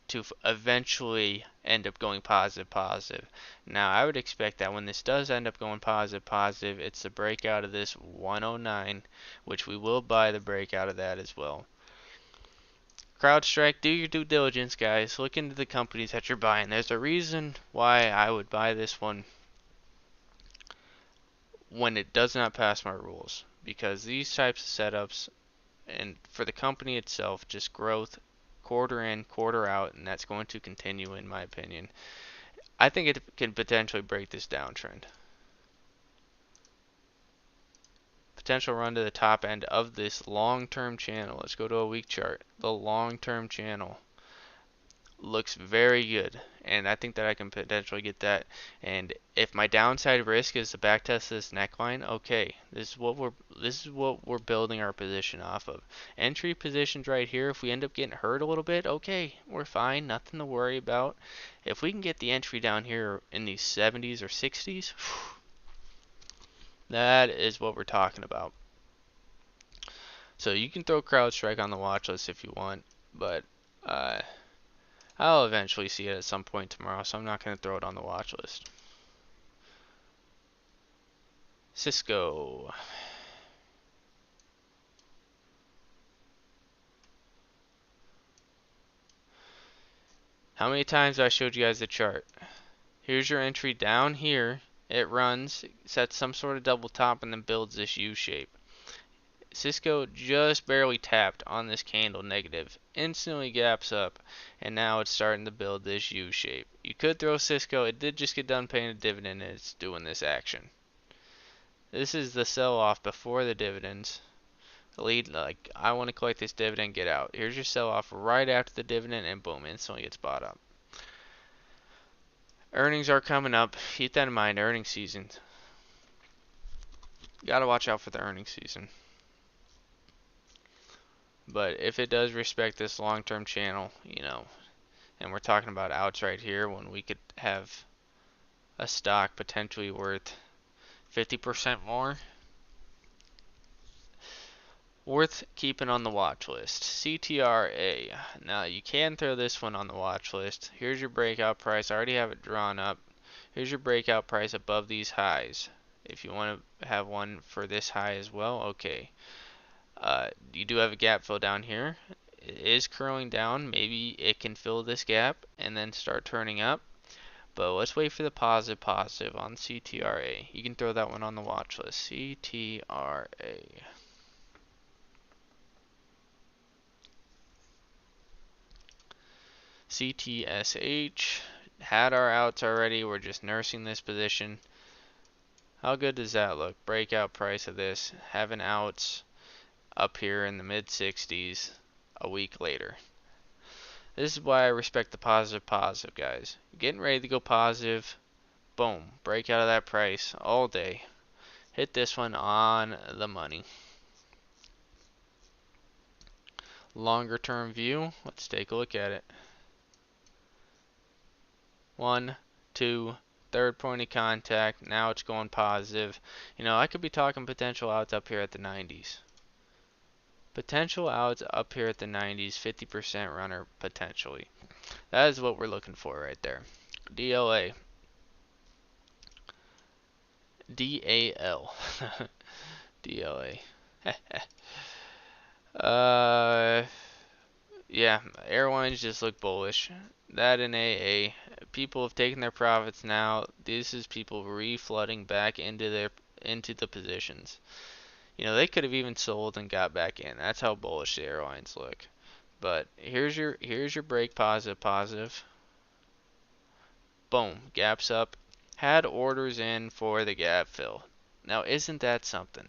to eventually end up going positive, positive. Now, I would expect that when this does end up going positive, positive, it's the breakout of this 109, which we will buy the breakout of that as well. CrowdStrike, do your due diligence, guys. Look into the companies that you're buying. There's a reason why I would buy this one when it does not pass my rules, because these types of setups, and for the company itself, just growth quarter in, quarter out, and that's going to continue in my opinion. I think it can potentially break this downtrend. Potential run to the top end of this long-term channel. Let's go to a week chart. The long-term channel looks very good, and I think that I can potentially get that. And if my downside risk is to backtest this neckline, okay, this is what we're building our position off of. Entry positions right here. If we end up getting hurt a little bit, okay, we're fine, nothing to worry about. If we can get the entry down here in these 70s or 60s, that is what we're talking about. So you can throw CrowdStrike on the watch list if you want, but I'll eventually see it at some point tomorrow, so I'm not going to throw it on the watch list. Cisco. How many times I showed you guys the chart? Here's your entry down here. It runs, sets some sort of double top, and then builds this U shape. Cisco just barely tapped on this candle negative, instantly gaps up, and now it's starting to build this U shape. You could throw Cisco, it did just get done paying a dividend and it's doing this action. This is the sell off before the dividends. The lead, like, I want to collect this dividend, get out. Here's your sell off right after the dividend, and boom, instantly gets bought up. Earnings are coming up. Keep that in mind, earnings season. Gotta watch out for the earnings season. But if it does respect this long-term channel, you know, and we're talking about outs right here when we could have a stock potentially worth 50% more, worth keeping on the watch list. CTRA. Now you can throw this one on the watch list. Here's your breakout price. I already have it drawn up. Here's your breakout price above these highs. If you want to have one for this high as well, okay. You do have a gap fill down here. It is curling down. Maybe it can fill this gap and then start turning up. But let's wait for the positive on CTRA. You can throw that one on the watch list. CTRA. CTSH. Had our outs already. We're just nursing this position. How good does that look? Breakout price of this. Having outs up here in the mid 60s a week later. This is why I respect the positive, guys. Getting ready to go positive. Boom. Break out of that price all day. Hit this one on the money. Longer term view. Let's take a look at it. 1, 2, third point of contact. Now it's going positive. You know, I could be talking potential outs up here at the 90s. Potential outs up here at the 90s. 50% runner potentially. That is what we're looking for right there. DLA. DAL. DLA. Yeah, airlines just look bullish. That in AA. People have taken their profits now. This is people reflooding back into the positions. You know, they could have even sold and got back in. That's how bullish the airlines look. But here's your break positive. Boom, gaps up. Had orders in for the gap fill. Now isn't that something?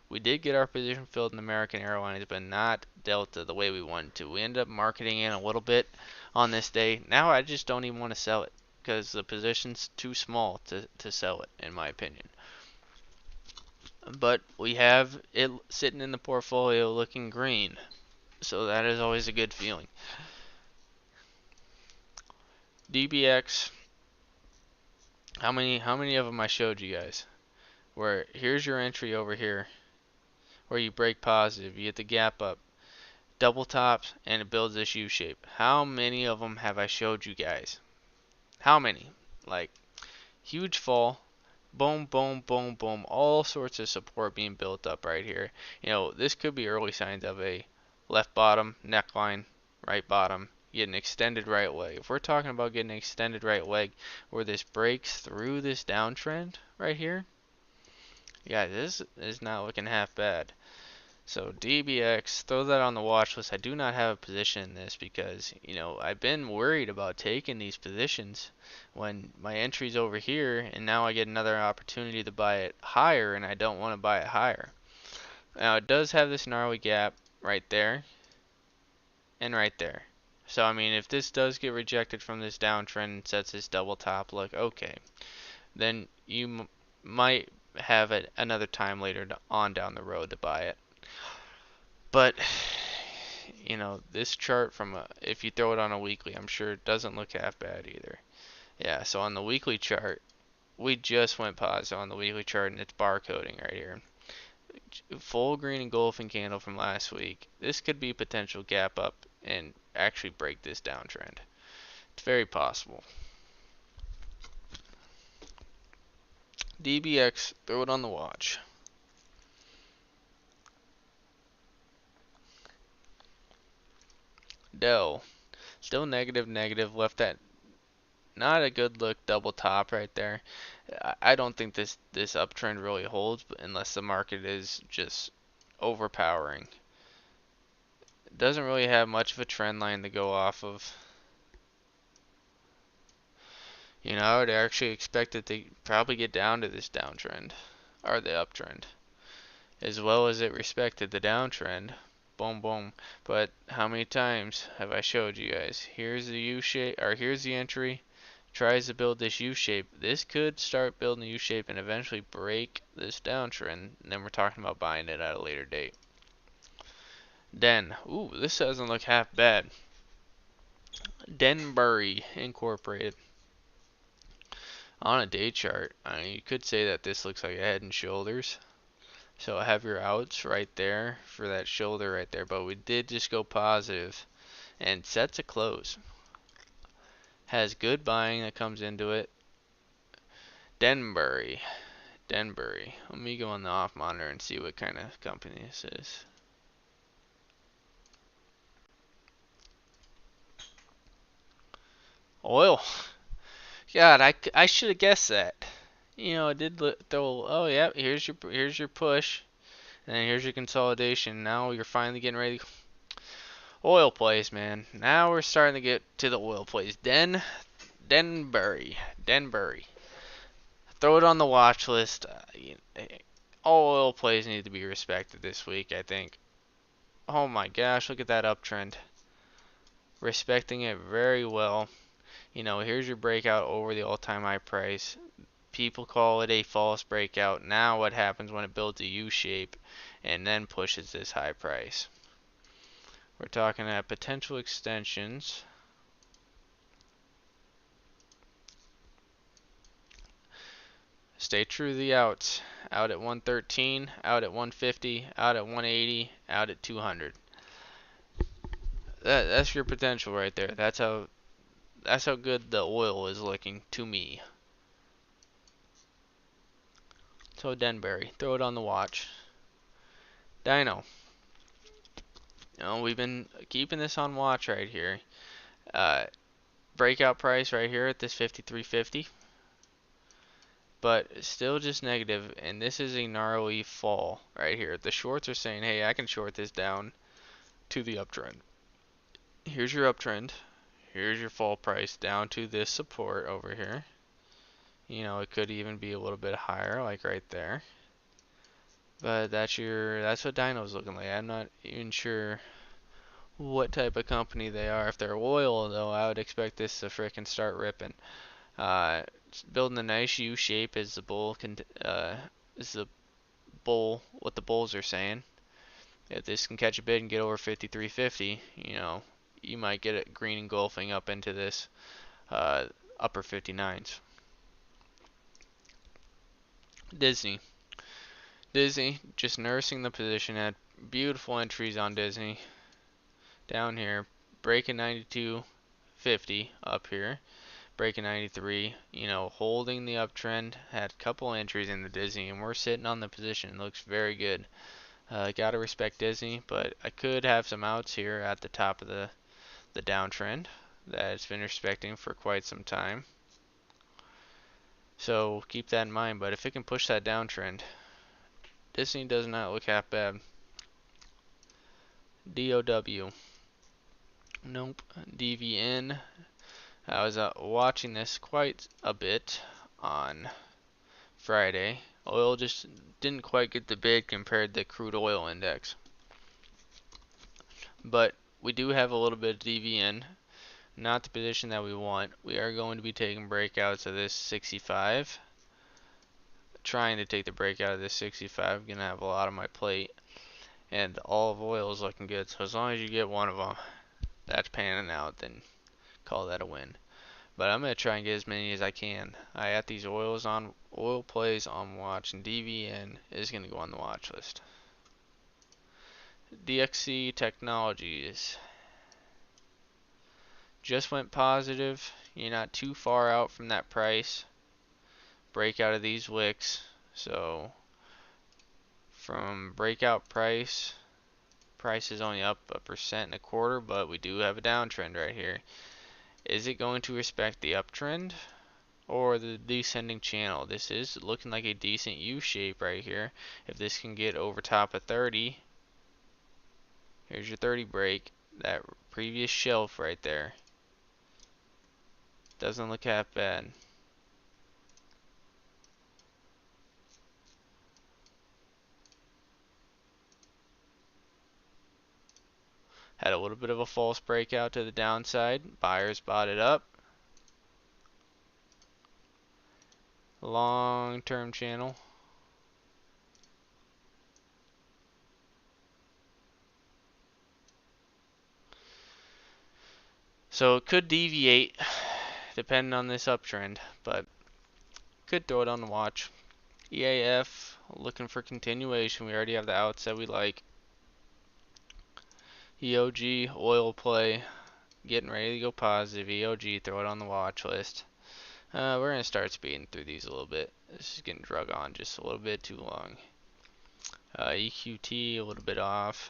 We did get our position filled in American Airlines, but not Delta the way we wanted to. We ended up marketing in a little bit on this day. Now I just don't even want to sell it because the position's too small to sell it, in my opinion. But we have it sitting in the portfolio looking green, so that is always a good feeling. DBX, how many of them I showed you guys? Where here's your entry over here, where you break positive, you get the gap up, double tops, and it builds this U shape. How many of them have I showed you guys? How many? Like, huge fall, boom, boom, boom, boom, all sorts of support being built up right here. You know, this could be early signs of a left bottom, neckline, right bottom, get an extended right leg. If we're talking about getting an extended right leg where this breaks through this downtrend right here, yeah, this is not looking half bad. So DBX, throw that on the watch list. I do not have a position in this because, you know, I've been worried about taking these positions when my entry's over here and now I get another opportunity to buy it higher and I don't want to buy it higher. Now it does have this gnarly gap right there and right there. So I mean, if this does get rejected from this downtrend and sets this double top look, okay, then you might have another time later on down the road to buy it. But, you know, this chart if you throw it on a weekly, I'm sure it doesn't look half bad either. Yeah, so on the weekly chart, we just went positive on the weekly chart and it's barcoding right here. Full green engulfing candle from last week. This could be potential gap up and actually break this downtrend. It's very possible. DBX, throw it on the watch. Dell, still negative, negative. Left that not a good look double top right there. I don't think this uptrend really holds unless the market is just overpowering. It doesn't really have much of a trend line to go off of. You know, I would actually expect it to probably get down to this downtrend or the uptrend, as well as it respected the downtrend. Boom, boom. But how many times have I showed you guys? Here's the U shape, or here's the entry. Tries to build this U shape. This could start building a U shape and eventually break this downtrend. And then we're talking about buying it at a later date. Den. Ooh, this doesn't look half bad. Denbury Incorporated. On a day chart, you could say that this looks like a head and shoulders. So have your outs right there for that shoulder right there. But we did just go positive and set to close. Has good buying that comes into it. Denbury. Denbury. Let me go on the off monitor and see what kind of company this is. Oil. God, I should have guessed that. You know, it did throw. Oh yeah, here's your push, and then here's your consolidation. Now you're finally getting ready. Oil plays, man. Now we're starting to get to the oil plays. Denbury. Denbury. Throw it on the watch list. All oil plays need to be respected this week, I think. Oh my gosh, look at that uptrend. Respecting it very well. You know, here's your breakout over the all-time high price. People call it a false breakout. Now what happens when it builds a U shape and then pushes this high price? We're talking about potential extensions. Stay true to the outs. Out at 113, out at 150, out at 180, out at 200. That's your potential right there. That's how good the oil is looking to me. So Denbury, throw it on the watch. Dino. You know, we've been keeping this on watch right here. Breakout price right here at this 53.50. But still just negative, and this is a gnarly fall right here. The shorts are saying, hey, I can short this down to the uptrend. Here's your uptrend. Here's your fall price down to this support over here. You know, it could even be a little bit higher, like right there. But that's what Dino's looking like. I'm not even sure what type of company they are. If they're oil, though, I would expect this to frickin' start ripping. Building a nice U shape is the bull. What the bulls are saying. If this can catch a bid and get over 53.50, you know, you might get it green engulfing up into this upper 59s. Disney just nursing the position. Had beautiful entries on Disney down here, breaking 92.50 up here, breaking 93, you know, holding the uptrend. Had a couple entries in the Disney, and we're sitting on the position. Looks very good. Gotta respect Disney, but I could have some outs here at the top of the downtrend that it's been respecting for quite some time. So keep that in mind. But if it can push that downtrend, Disney does not look half bad. DOW. Nope. DVN. I was watching this quite a bit on Friday. Oil just didn't quite get the bid compared to the crude oil index. But we do have a little bit of DVN. Not the position that we want. We are going to be taking breakouts of this 65. Trying to take the breakout of this 65. I'm going to have a lot on my plate. And all of oil is looking good. So as long as you get one of them that's panning out, then call that a win. But I'm going to try and get as many as I can. I got these oil plays on watch, and DVN is going to go on the watch list. DXC Technologies. just went positive. You're not too far out from that price. Break out of these wicks. So from breakout price, price is only up 1.25%, but we do have a downtrend right here. Is it going to respect the uptrend or the descending channel? This is looking like a decent U shape right here. If this can get over top of 30, here's your 30 break, that previous shelf right there. Doesn't look half bad. Had a little bit of a false breakout to the downside. Buyers bought it up. Long-term channel. So it could deviate depending on this uptrend, but could throw it on the watch. EAF, looking for continuation. We already have the outs that we like. EOG, oil play, getting ready to go positive. EOG, throw it on the watch list. We're going to start speeding through these a little bit. This is getting drug on just a little bit too long. EQT, a little bit off.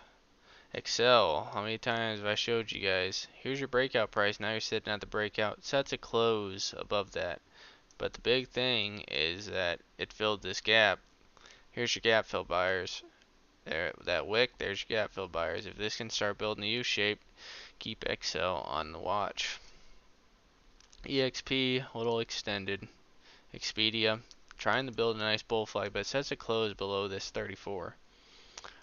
Excel, how many times have I showed you guys? Here's your breakout price. Now you're sitting at the breakout. Sets a close above that. But the big thing is that it filled this gap. Here's your gap fill buyers. There, that wick, there's your gap fill buyers. If this can start building a U shape, keep Excel on the watch. EXP, a little extended. Expedia, trying to build a nice bull flag, but it sets a close below this 34.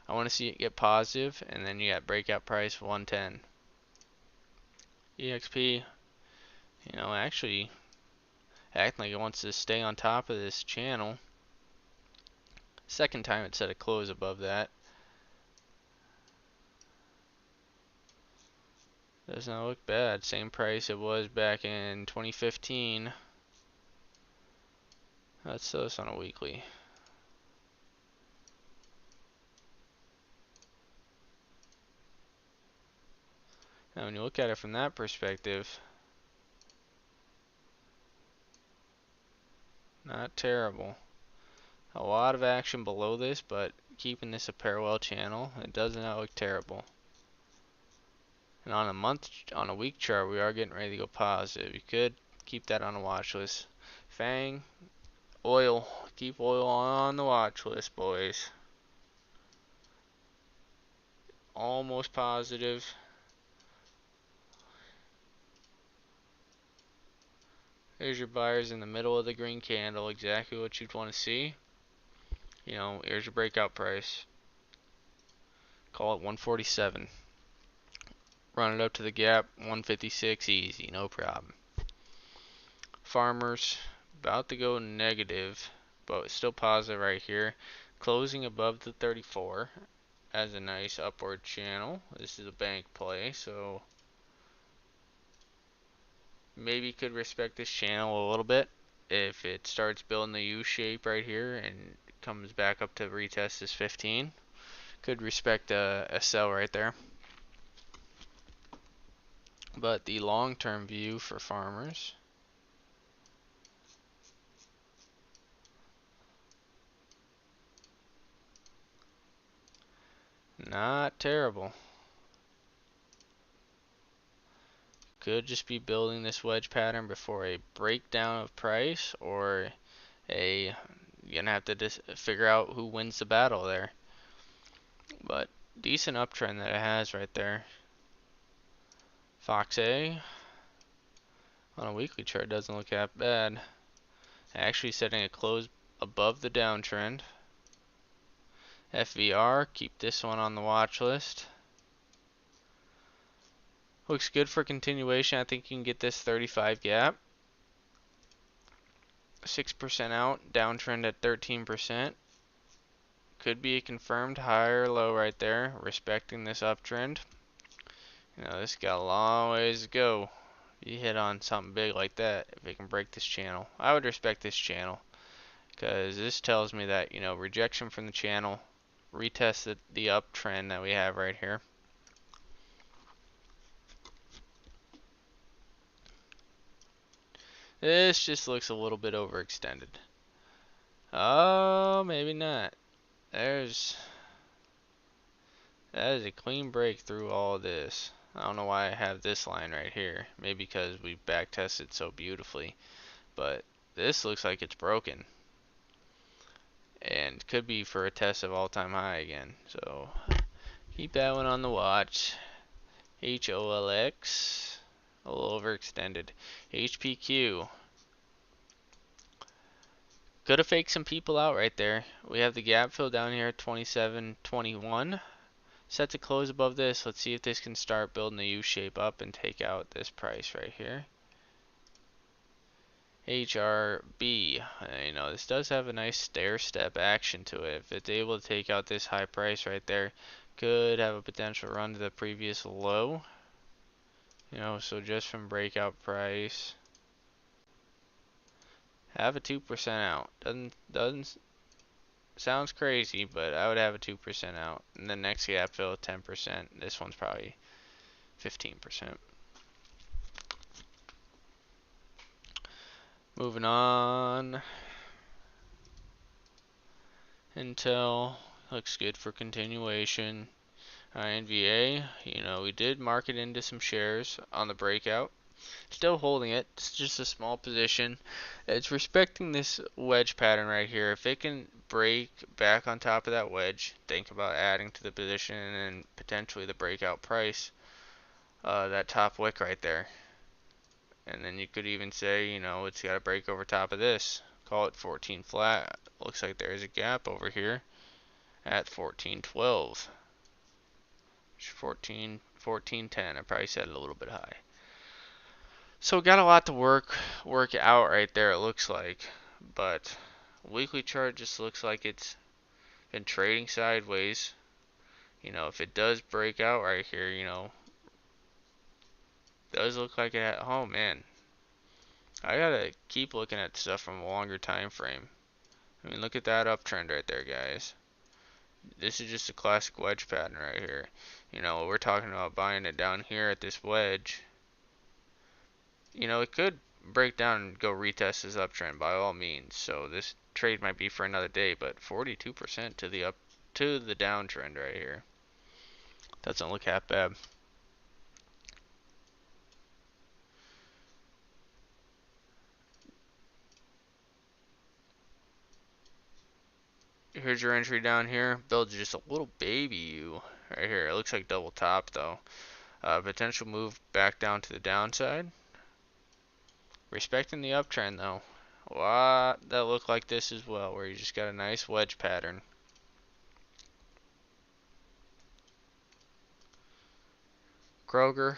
I want to see it get positive, and then you got breakout price 110. EXP, actually acting like it wants to stay on top of this channel. Second time it set a close above that. Does not look bad. Same price it was back in 2015. Let's throw this on a weekly. Now when you look at it from that perspective, not terrible. A lot of action below this, but keeping this a parallel channel, it does not look terrible. And on a week chart, we are getting ready to go positive. You could keep that on a watch list. Fang, oil, keep oil on the watch list, boys. Almost positive. There's your buyers in the middle of the green candle, exactly what you'd want to see. Here's your breakout price. Call it 147. Run it up to the gap, 156, easy, no problem. Farmers, about to go negative, but still positive right here. Closing above the 34 as a nice upward channel. This is a bank play, so maybe could respect this channel a little bit. If it starts building the U shape right here and comes back up to retest this 15, could respect a sell right there. But the long-term view for farmers, not terrible. Could just be building this wedge pattern before a breakdown of price, or you're gonna have to figure out who wins the battle there. But decent uptrend that it has right there. Fox A on a weekly chart doesn't look that bad. Actually setting a close above the downtrend. FVR, keep this one on the watch list. Looks good for continuation. I think you can get this 35 gap. 6% out, downtrend at 13%. Could be a confirmed high or low right there, respecting this uptrend. This got a long ways to go. You hit on something big like that, if it can break this channel. I would respect this channel, because this tells me that, rejection from the channel, retest the uptrend that we have right here. This just looks a little bit overextended. Oh, maybe not. That is a clean break through all of this. I don't know why I have this line right here. Maybe because we back tested so beautifully. But this looks like it's broken. And could be for a test of all-time high again. So keep that one on the watch. HOLX. A little overextended. HPQ. Could have faked some people out right there. We have the gap fill down here at 27.21. Set to close above this. Let's see if this can start building the U shape up and take out this price right here. HRB. You know, this does have a nice stair step action to it. If it's able to take out this high price right there, could have a potential run to the previous low. You know, so just from breakout price, have a 2% out. Doesn't sounds crazy, but I would have a 2% out. And the next gap fill 10%. This one's probably 15%. Moving on. Intel looks good for continuation. NVA, you know, we did mark it into some shares on the breakout. Still holding it. It's just a small position. It's respecting this wedge pattern right here. If it can break back on top of that wedge, think about adding to the position and potentially the breakout price. That top wick right there. And then you could even say, you know, it's got to break over top of this. Call it 14 flat. Looks like there is a gap over here at 14.12. 14.10. I probably set it a little bit high. So got a lot to work out right there, it looks like. But weekly chart just looks like it's been trading sideways. You know, if it does break out right here, you know, does look like it. Oh man, I gotta keep looking at stuff from a longer time frame. I mean, look at that uptrend right there, guys. This is just a classic wedge pattern right here. You know, we're talking about buying it down here at this wedge. You know, it could break down and go retest this uptrend by all means. So this trade might be for another day, but 42% to the downtrend right here. Doesn't look half bad. Here's your entry down here. Builds just a little baby U right here. It looks like double top though. Potential move back down to the downside. Respecting the uptrend though. A lot that look like this as well, where you just got a nice wedge pattern. Kroger.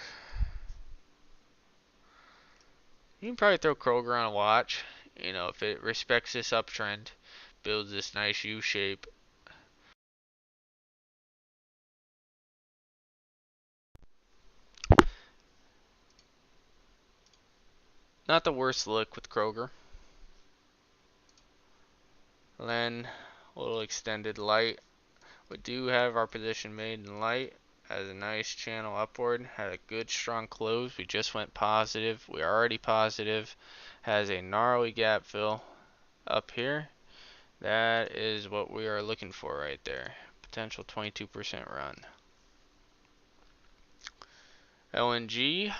You can probably throw Kroger on a watch. You know, if it respects this uptrend, builds this nice U shape. Not the worst look with Kroger. Then a little extended light. We do have our position made in light. Has a nice channel upward. Had a good strong close. We just went positive. We're already positive. Has a gnarly gap fill up here. That is what we are looking for right there. Potential 22% run. LNG.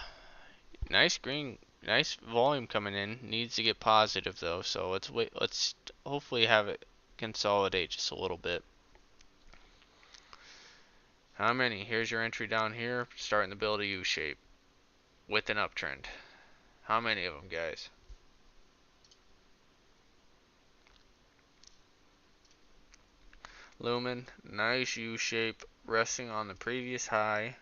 Nice green, nice volume coming in. Needs to get positive though, so let's wait. Let's hopefully have it consolidate just a little bit. How many? Here's your entry down here, starting to build a U shape with an uptrend. How many of them, guys? Lumen, nice U shape, resting on the previous high.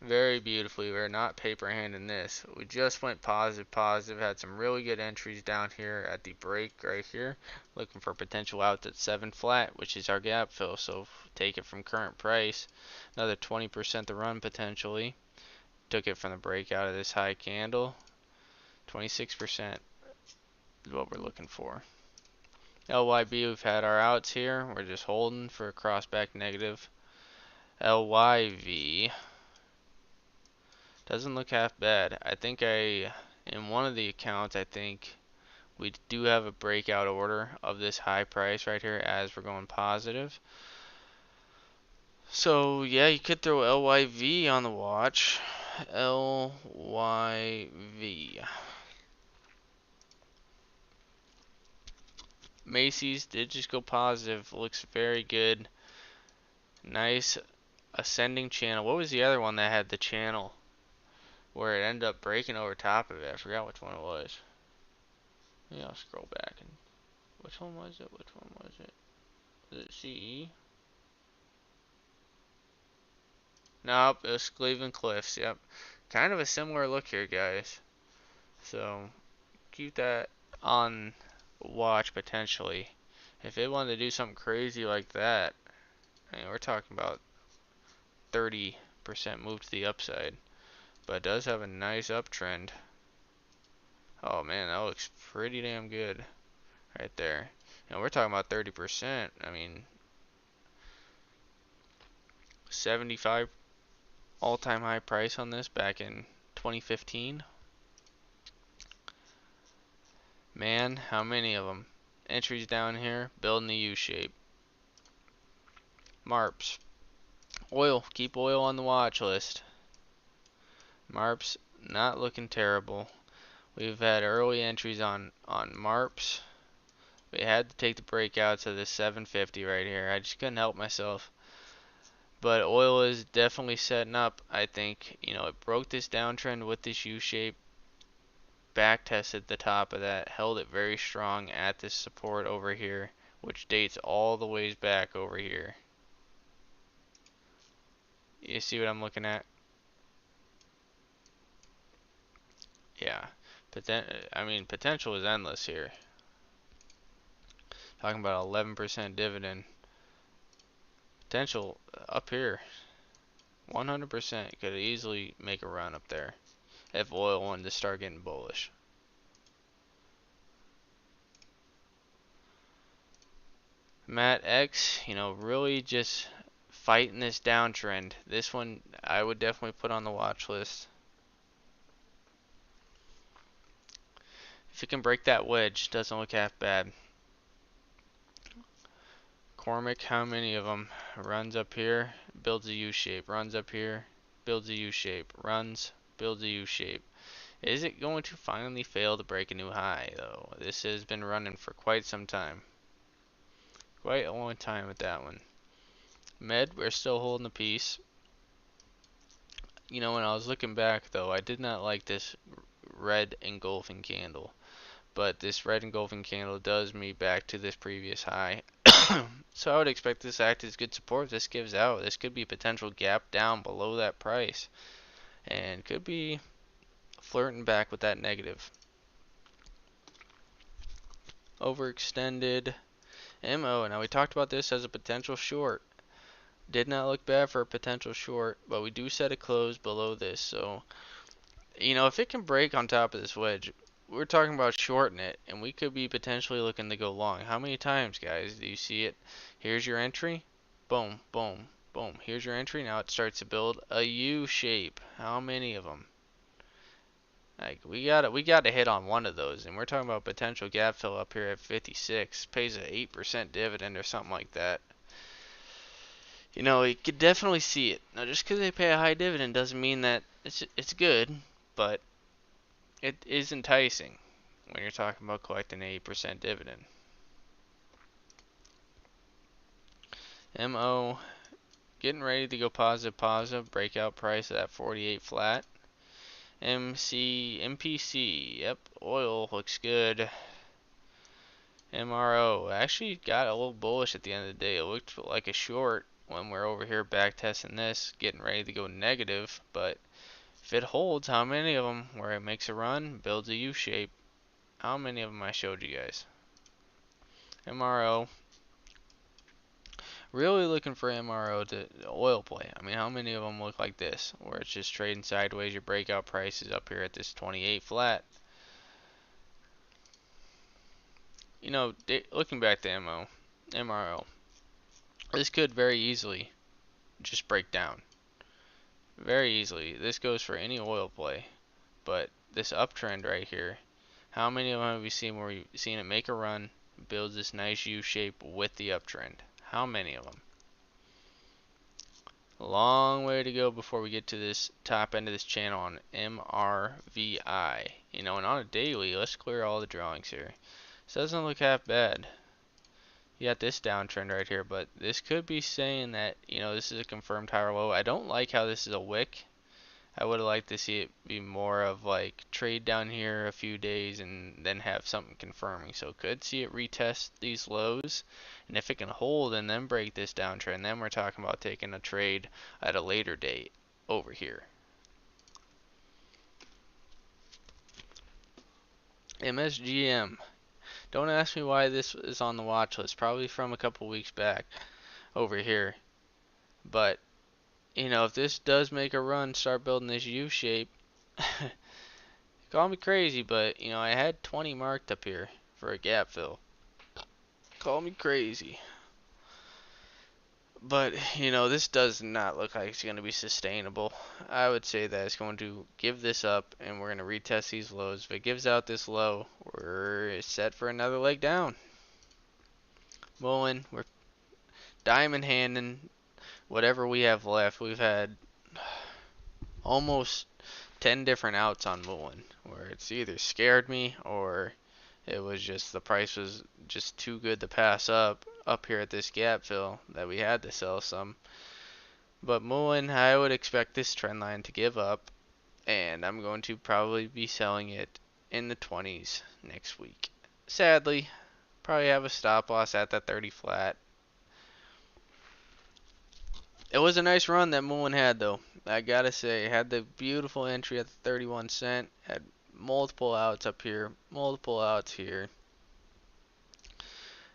Very beautifully. We're not paper handing this. We just went positive, had some really good entries down here at the break right here. Looking for potential out at 7 flat, which is our gap fill. So take it from current price. Another 20% the run potentially. Took it from the breakout of this high candle. 26% is what we're looking for. LYB, we've had our outs here. We're just holding for a crossback negative. LYV. Doesn't look half bad. I think I in one of the accounts, I think we do have a breakout order of this high price right here as we're going positive. So yeah, you could throw LYV on the watch. LYV. Macy's did just go positive. Looks very good. Nice ascending channel. What was the other one that had the channel where it ended up breaking over top of it? I forgot which one it was. Maybe I'll scroll back and which one was it? Which one was it? Was it CE? Nope, it was Cleveland Cliffs. Yep. Kind of a similar look here, guys. So keep that on watch potentially. If it wanted to do something crazy like that, I mean, we're talking about 30% move to the upside. But it does have a nice uptrend. Oh man, that looks pretty damn good right there. And we're talking about 30%. I mean, 75 all-time high price on this back in 2015. Man, how many of them? Entries down here, building the U shape. MARPs. Oil, keep oil on the watch list. MARPs, not looking terrible. We've had early entries on MARPs. We had to take the breakouts of this 750 right here. I just couldn't help myself. But oil is definitely setting up. I think, you know, it broke this downtrend with this U shape, back tested the top of that, held it very strong at this support over here, which dates all the ways back over here. You see what I'm looking at? Yeah. I mean, potential is endless here. Talking about 11% dividend. Potential up here. 100% could easily make a run up there if oil wanted to start getting bullish. Matt X, you know, really just fighting this downtrend. This one I would definitely put on the watch list. If it can break that wedge, doesn't look half bad. Cormac, how many of them? Runs up here, builds a U shape. Runs up here, builds a U shape. Runs, builds a U shape. Is it going to finally fail to break a new high, though? This has been running for quite some time. Quite a long time with that one. Med, we're still holding the piece. You know, when I was looking back, though, I did not like this red engulfing candle. But this red engulfing candle does me back to this previous high. So I would expect this to act as good support. This gives out. This could be a potential gap down below that price. And could be flirting back with that negative. Overextended MO. Now we talked about this as a potential short. Did not look bad for a potential short, but we do set a close below this. So, you know, if it can break on top of this wedge, we're talking about shorting it, and we could be potentially looking to go long. How many times, guys, do you see it? Here's your entry. Boom, boom, boom. Here's your entry. Now it starts to build a U shape. How many of them? Like we gotta hit on one of those, and we're talking about potential gap fill up here at 56. Pays a 8% dividend or something like that. You know, you could definitely see it. Now, just because they pay a high dividend doesn't mean that it's good, but it is enticing when you're talking about collecting an 8% dividend. MO, getting ready to go positive, breakout price at 48 flat. MPC, yep, oil looks good. MRO, actually got a little bullish at the end of the day. It looked like a short when we're over here back testing this, getting ready to go negative, but if it holds, how many of them where it makes a run, builds a U shape? How many of them I showed you guys? MRO. Really looking for MRO to oil play. I mean, how many of them look like this, where it's just trading sideways? Your breakout price is up here at this 28 flat. You know, looking back to MRO, this could very easily just break down. Very easily. This goes for any oil play. But this uptrend right here. How many of them have we seen where we've seen it make a run, builds this nice U shape with the uptrend? How many of them? A long way to go before we get to this top end of this channel on MRVI. You know, and on a daily, let's clear all the drawings here. This doesn't look half bad. You got this downtrend right here, but this could be saying that, you know, this is a confirmed higher low. I don't like how this is a wick. I would have liked to see it be more of like trade down here a few days and then have something confirming. So could see it retest these lows, and if it can hold and then break this downtrend, then we're talking about taking a trade at a later date over here. MSGM. Don't ask me why this is on the watch list. Probably from a couple weeks back over here. But you know, if this does make a run, start building this U shape, call me crazy, but you know, I had 20 marked up here for a gap fill. Call me crazy. But, you know, this does not look like it's going to be sustainable. I would say that it's going to give this up and we're going to retest these lows. If it gives out this low, we're set for another leg down. Mullen, we're diamond handing whatever we have left. We've had almost 10 different outs on Mullen, where it's either scared me or it was just the price was just too good to pass up here at this gap fill that we had to sell some. But Mullen, I would expect this trend line to give up, and I'm going to probably be selling it in the 20s next week. Sadly, probably have a stop loss at that 30 flat. It was a nice run that Mullen had, though. I gotta say, had the beautiful entry at the 31 cent, had multiple outs up here, multiple outs here.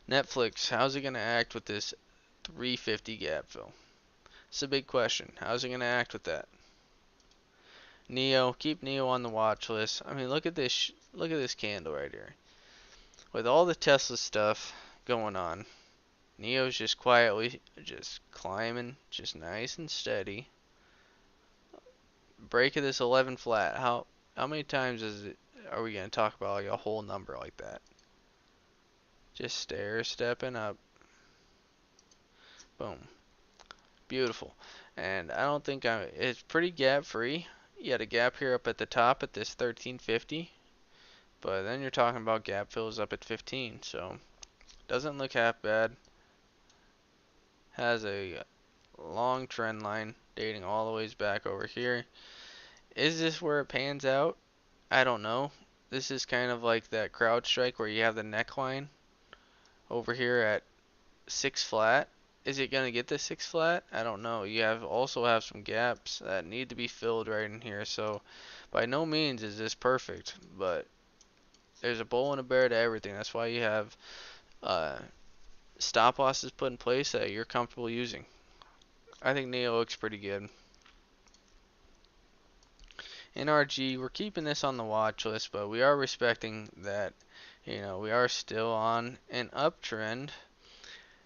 Netflix, how's it gonna act with this 350 gap fill? It's a big question. How's it gonna act with that? Neo, keep Neo on the watch list. I mean, look at this. Look at this candle right here. With all the Tesla stuff going on, Neo's just quietly just climbing, just nice and steady. Break of this 11 flat. How many times are we gonna talk about like a whole number like that? Just stepping up. Boom. Beautiful. And I don't think it's pretty gap free. You had a gap here up at the top at this 1350. But then you're talking about gap fills up at 15. So doesn't look half bad. Has a long trend line dating all the ways back over here. Is this where it pans out? I don't know. This is kind of like that crowd strike where you have the neckline over here at 6 flat. Is it gonna get the 6 flat? I don't know. You also have some gaps that need to be filled right in here. So by no means is this perfect, but there's a bull and a bear to everything. That's why you have stop losses put in place that you're comfortable using. I think Neo looks pretty good. NRG, we're keeping this on the watch list, but we are respecting that, you know, we are still on an uptrend.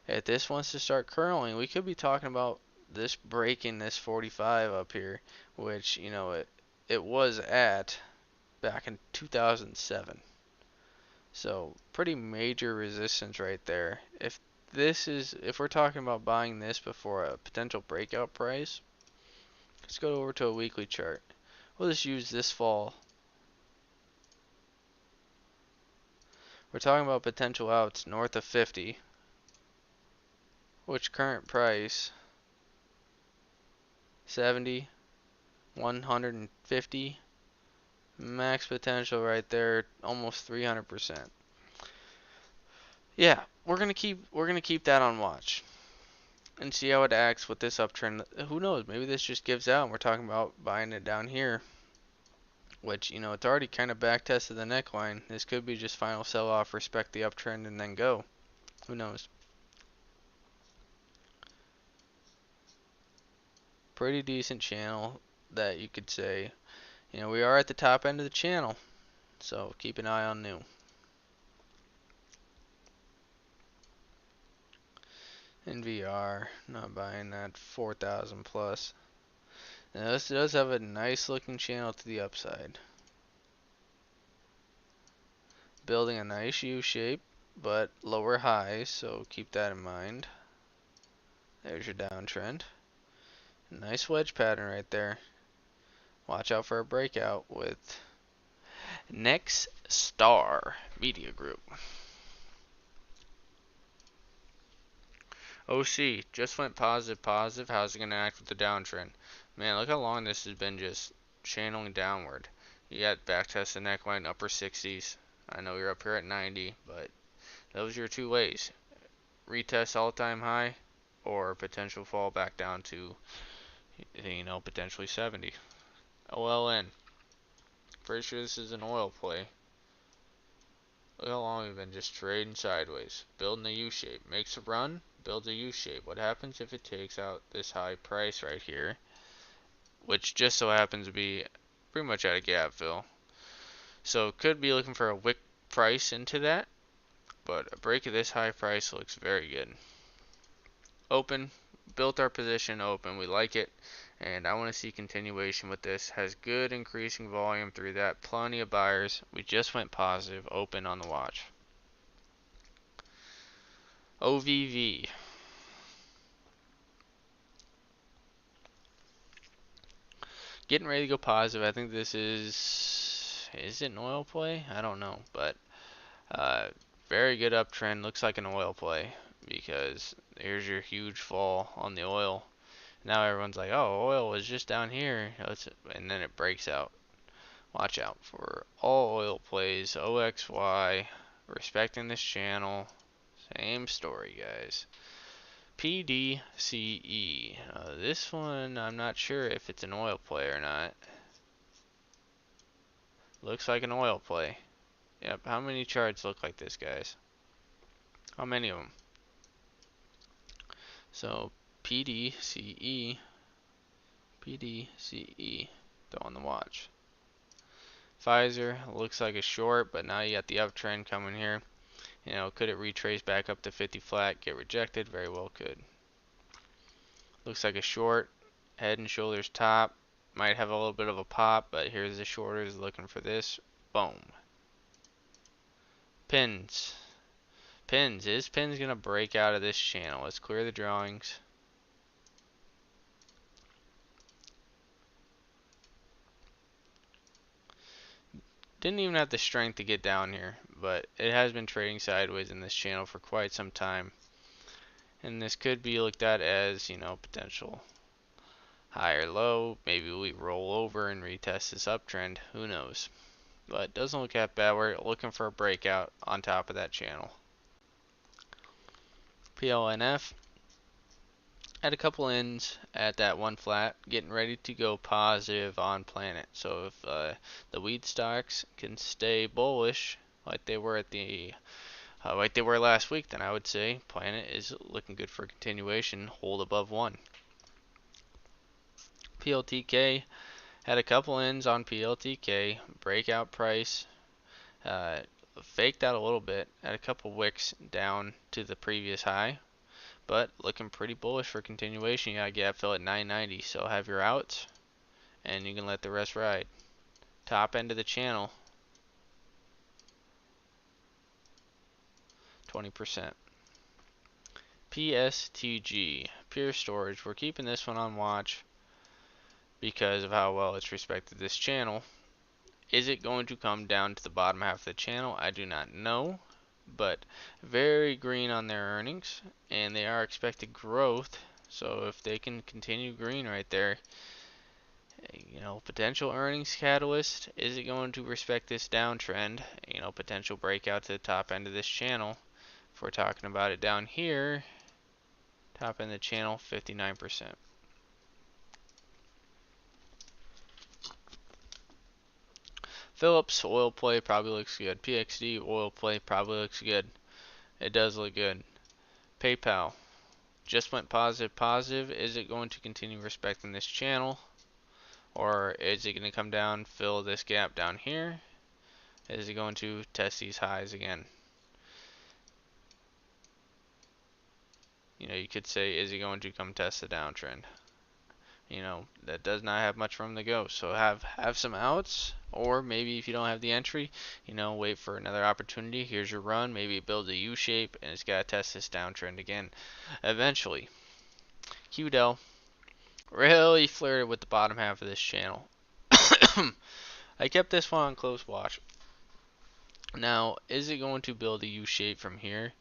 If this wants to start curling, we could be talking about this breaking this 45 up here, which, you know, it was at back in 2007. So pretty major resistance right there. If we're talking about buying this before a potential breakout price, let's go over to a weekly chart. We'll just use this fall. We're talking about potential outs north of 50, which current price 70, 150, max potential right there, almost 300%. Yeah, we're gonna keep that on watch and see how it acts with this uptrend. Who knows? Maybe this just gives out and we're talking about buying it down here, which, you know, it's already kind of back tested the neckline. This could be just final sell off, respect the uptrend, and then go. Who knows? Pretty decent channel that you could say. You know, we are at the top end of the channel, so keep an eye on new. NVR, not buying that 4,000 plus. Now this does have a nice looking channel to the upside. Building a nice U shape, but lower highs, so keep that in mind. There's your downtrend. Nice wedge pattern right there. Watch out for a breakout with Next Star Media Group. OC just went positive, positive. How's it going to act with the downtrend? Man, look how long this has been just channeling downward. You got back test the neckline, upper 60s. I know you're up here at 90, but those are your two ways. Retest all-time high or potential fall back down to, potentially 70. OLN. Pretty sure this is an oil play. Look how long we've been just trading sideways. Building a U-shape. Makes a run, builds a U-shape. What happens if it takes out this high price right here? Which just so happens to be pretty much at a gap fill. So could be looking for a wick price into that. But a break of this high price looks very good. Open. Built our position open. We like it. And I want to see continuation with this. Has good increasing volume through that. Plenty of buyers. We just went positive. Open on the watch. OVV. Getting ready to go positive. I think this is it an oil play? I don't know. But very good uptrend. Looks like an oil play. Because here's your huge fall on the oil. Now everyone's like, oh, oil was just down here. And then it breaks out. Watch out for all oil plays. OXY. Respecting this channel. Same story, guys. PDCE. This one, I'm not sure if it's an oil play or not. Looks like an oil play. Yep, how many charts look like this, guys? How many of them? So, PDCE. PDCE. Throw on the watch. Pfizer looks like a short, but now you got the uptrend coming here. Could it retrace back up to 50 flat, get rejected? Very well could. Looks like a short. Head and shoulders top. Might have a little bit of a pop, but here's the shorters looking for this. Boom. Pins. Pins. Is Pins going to break out of this channel? Let's clear the drawings. Didn't even have the strength to get down here, but it has been trading sideways in this channel for quite some time. And this could be looked at as, potential high or low. Maybe we roll over and retest this uptrend. Who knows? But it doesn't look that bad. We're looking for a breakout on top of that channel. PLNF. Had a couple ends at that one flat, getting ready to go positive on Planet. So if the weed stocks can stay bullish like they were like they were last week, then I would say Planet is looking good for continuation. Hold above 1. PLTK had a couple ends on PLTK. Breakout price. Faked out a little bit. Had a couple wicks down to the previous high. But looking pretty bullish for continuation. You got a gap fill at 990, so have your outs, and you can let the rest ride. Top end of the channel, 20%. PSTG, Pure Storage. We're keeping this one on watch because of how well it's respected this channel. Is it going to come down to the bottom half of the channel? I do not know. But very green on their earnings, and they are expected growth. So if they can continue green right there, potential earnings catalyst. Is it going to respect this downtrend? Potential breakout to the top end of this channel. If we're talking about it down here, top end of the channel, 59%. Phillips oil play probably looks good. PXD oil play probably looks good. It does look good. PayPal just went positive, positive. Is it going to continue respecting this channel? Or is it going to come down, fill this gap down here? Is it going to test these highs again? You could say, is it going to come test the downtrend? that does not have much room to go. So have some outs, or maybe if you don't have the entry, wait for another opportunity. Here's your run. Maybe it builds a U shape and it's got to test this downtrend again. Eventually, QDEL really flirted with the bottom half of this channel. I kept this one on close watch. Now, is it going to build a U shape from here?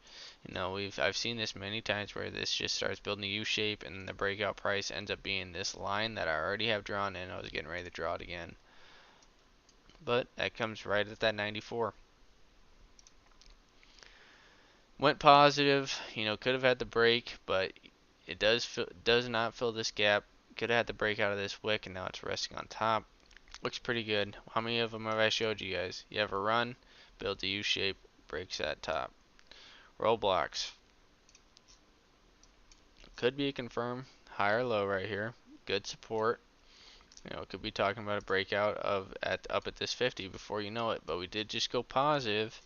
I've seen this many times where this just starts building a U shape and the breakout price ends up being this line that I already have drawn and I was getting ready to draw it again. But that comes right at that 94. Went positive, could have had the break, but it does not fill this gap. Could have had the break out of this wick and now it's resting on top. Looks pretty good. How many of them have I showed you guys? You have a run, builds a U shape, breaks that top. Roadblocks. Could be a confirm high or low right here. Good support. Could be talking about a breakout up at this 50 before you know it. But we did just go positive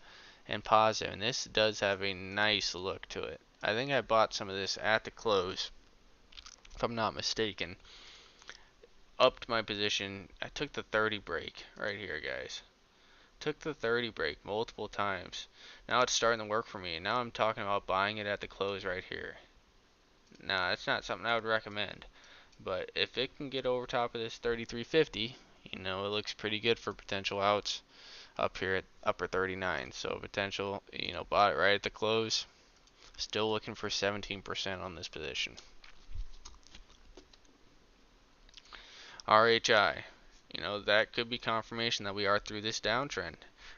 and positive, and this does have a nice look to it. I think I bought some of this at the close, if I'm not mistaken. Upped my position. I took the 30 break right here, guys. Took the 30 break multiple times. Now it's starting to work for me, and now I'm talking about buying it at the close right here. Now, that's not something I would recommend. But if it can get over top of this 33.50, it looks pretty good for potential outs up here at upper 39. So potential, bought it right at the close. Still looking for 17% on this position. RHI, that could be confirmation that we are through this downtrend.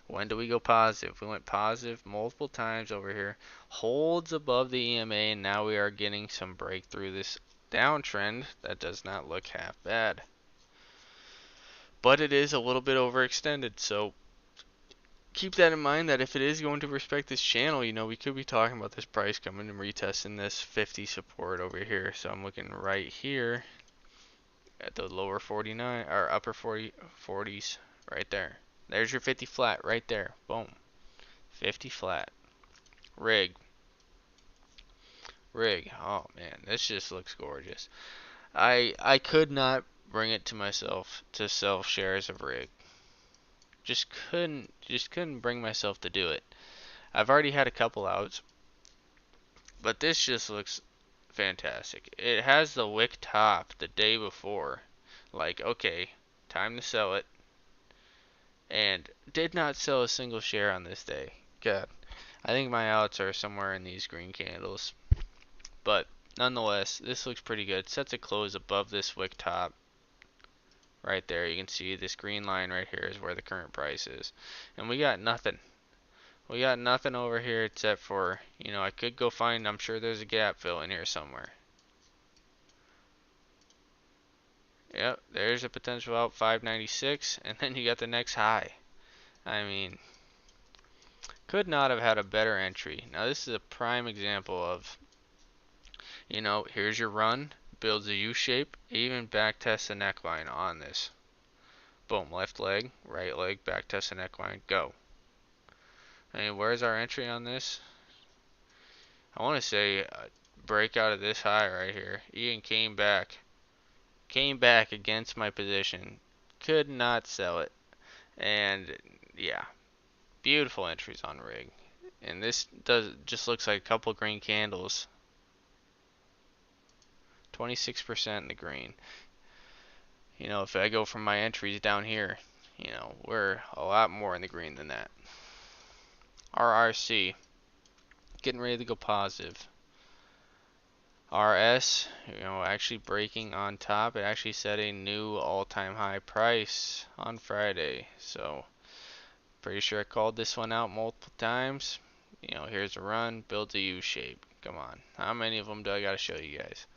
When do we go positive? We went positive multiple times over here. Holds above the EMA, and now we are getting some breakthrough this downtrend. That does not look half bad. But it is a little bit overextended, so keep that in mind that if it is going to respect this channel, we could be talking about this price coming and retesting this 50 support over here. So I'm looking right here at the lower 49 or upper 40s right there. There's your 50 flat right there. Boom. 50 flat. Rig. Oh man, this just looks gorgeous. I could not bring it to myself to sell shares of rig. Just couldn't bring myself to do it. I've already had a couple outs, but this just looks fantastic. It has the wick top the day before. Like, okay, time to sell it. And did not sell a single share on this day. God, I think my outs are somewhere in these green candles. But nonetheless, this looks pretty good. Sets a close above this wick top. Right there, you can see this green line right here is where the current price is. And we got nothing. We got nothing over here except for, I could go find, I'm sure there's a gap fill in here somewhere. Yep, there's a potential out 596, and then you got the next high. I mean, could not have had a better entry. Now this is a prime example of, here's your run, builds a U shape, even back tests the neckline on this. Boom, left leg, right leg, back test the neckline, go. I mean, where's our entry on this? I want to say break out of this high right here. Even came back against my position. Could not sell it. And yeah, beautiful entries on rig. And this just looks like a couple green candles. 26% in the green. If I go from my entries down here, we're a lot more in the green than that. RRC, getting ready to go positive. RS, actually breaking on top. It actually set a new all-time high price on Friday. So, pretty sure I called this one out multiple times. Here's a run, builds a U shape. Come on. How many of them do I got to show you guys?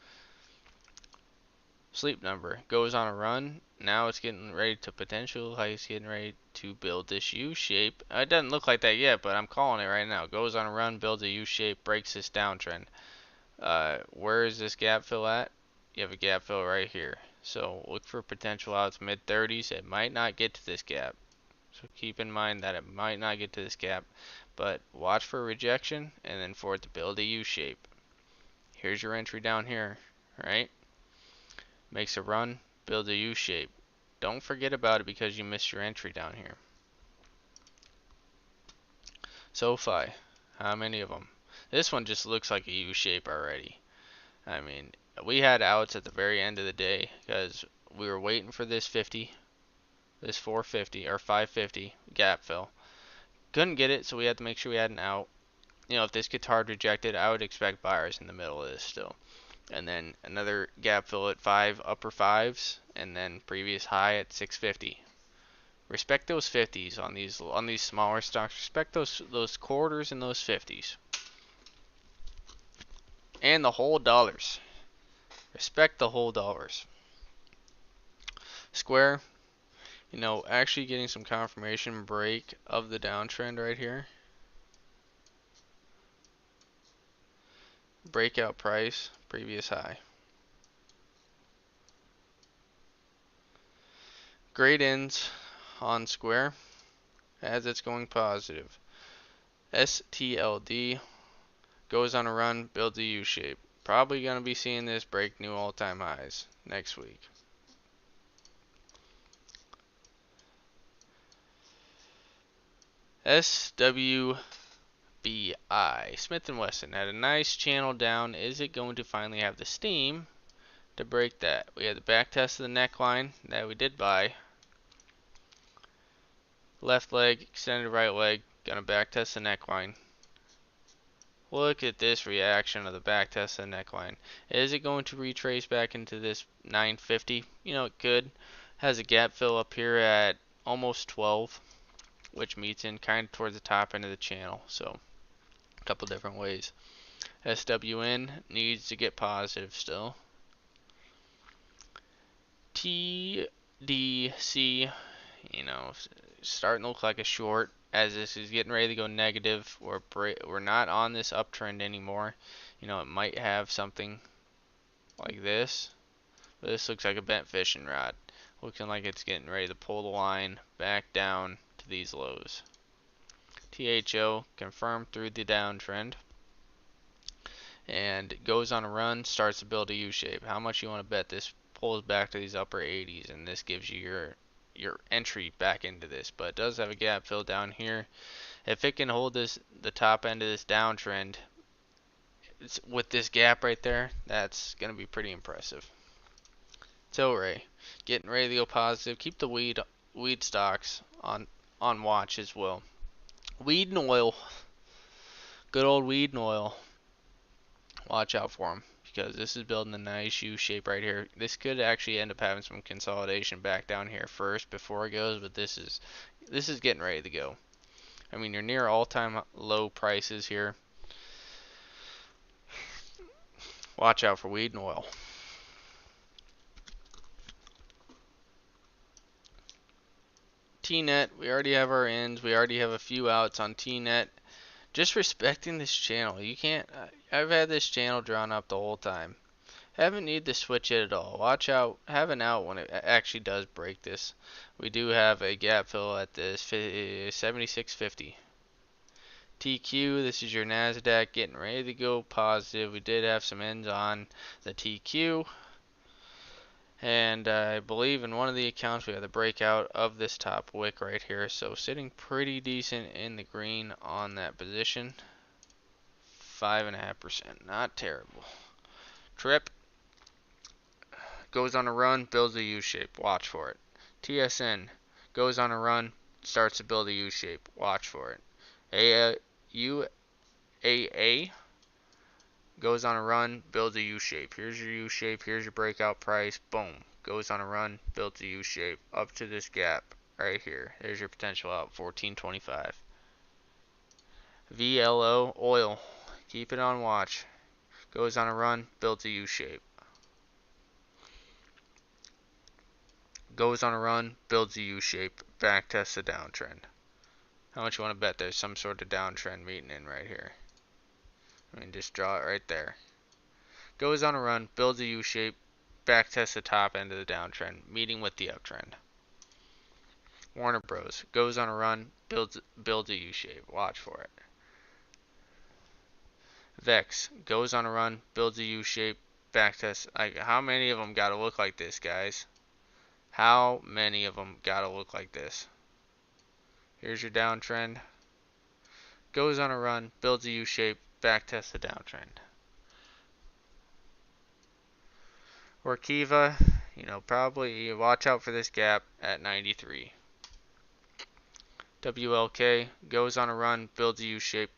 Sleep number goes on a run. Now it's getting ready to potential. It's getting ready to build this U shape. It doesn't look like that yet, but I'm calling it right now. Goes on a run, builds a U shape, breaks this downtrend. Where is this gap fill at? You have a gap fill right here. So look for potential outs mid 30s. It might not get to this gap. So keep in mind that it might not get to this gap. But watch for rejection and then for it to build a U shape. Here's your entry down here, right? makes a run, builds a U-shape. Don't forget about it because you missed your entry down here. SoFi, how many of them? This one just looks like a U-shape already. I mean, we had outs at the very end of the day because we were waiting for this 50, this 450 or 550 gap fill. Couldn't get it, so we had to make sure we had an out. You know, if this gets hard rejected, I would expect buyers in the middle of this still. And then another gap fill at 5 upper 5s, and then previous high at 650. Respect those 50s on these smaller stocks. Respect those quarters and those 50s. And the whole dollars. Respect the whole dollars. Square, you know, actually getting some confirmation break of the downtrend right here. Breakout price, previous high. Great ends on Square as it's going positive. STLD goes on a run, builds a U-shape. Probably going to be seeing this break new all-time highs next week. SWBI, Smith & Wesson, had a nice channel down. Is it going to finally have the steam to break that? We had the back test of the neckline that we did buy. Left leg, extended right leg, gonna back test the neckline. Look at this reaction of the back test of the neckline. Is it going to retrace back into this 950? You know, it could. Has a gap fill up here at almost 12, which meets in kind of towards the top end of the channel. So, a couple different ways. SWN needs to get positive still. TDC, you know, starting to look like a short as this is getting ready to go negative. We're not on this uptrend anymore. You know, it might have something like this. But this looks like a bent fishing rod. Looking like it's getting ready to pull the line back down to these lows. THO confirmed through the downtrend. And goes on a run, starts to build a U-shape. How much you want to bet this pulls back to these upper 80s and this gives you your entry back into this? But it does have a gap fill down here. If it can hold the top end of this downtrend with this gap right there, that's going to be pretty impressive. Tilray, getting ready to go positive. Keep the weed stocks on watch as well. Weed and oil, good old weed and oil. Watch out for them because this is building a nice U shape right here. This could actually end up having some consolidation back down here first before it goes, but this is getting ready to go. I mean, you're near all-time low prices here. Watch out for weed and oil. T-net, we already have our ins. We already have a few outs on T-net. Just respecting this channel. You can't. I've had this channel drawn up the whole time. Haven't need to switch it at all. Watch out. Have an out when it actually does break this. We do have a gap fill at this 76.50. TQ, this is your Nasdaq getting ready to go positive. We did have some ends on the TQ. And I believe in one of the accounts we have the breakout of this top wick right here. So sitting pretty decent in the green on that position. 5.5%, not terrible. Trip goes on a run, builds a U-shape. Watch for it. TSN goes on a run, starts to build a U-shape. Watch for it. UAA goes on a run, builds a U-shape. Here's your U-shape. Here's your breakout price. Boom. Goes on a run, builds a U-shape up to this gap right here. There's your potential out, 14.25. VLO oil. Keep it on watch. Goes on a run, builds a U-shape. Goes on a run, builds a U-shape. Back tests a downtrend. How much you want to bet there's some sort of downtrend meeting in right here? I mean, just draw it right there. Goes on a run, builds a U-shape, back tests the top end of the downtrend, meeting with the uptrend. Warner Bros. Goes on a run, builds a U-shape. Watch for it. VEX goes on a run, builds a U-shape, back test. Like, how many of them gotta look like this, guys? How many of them gotta look like this? Here's your downtrend. Goes on a run, builds a U-shape, back tests the downtrend. Or Kiva, you know, probably watch out for this gap at 93. WLK goes on a run, builds a U-shape,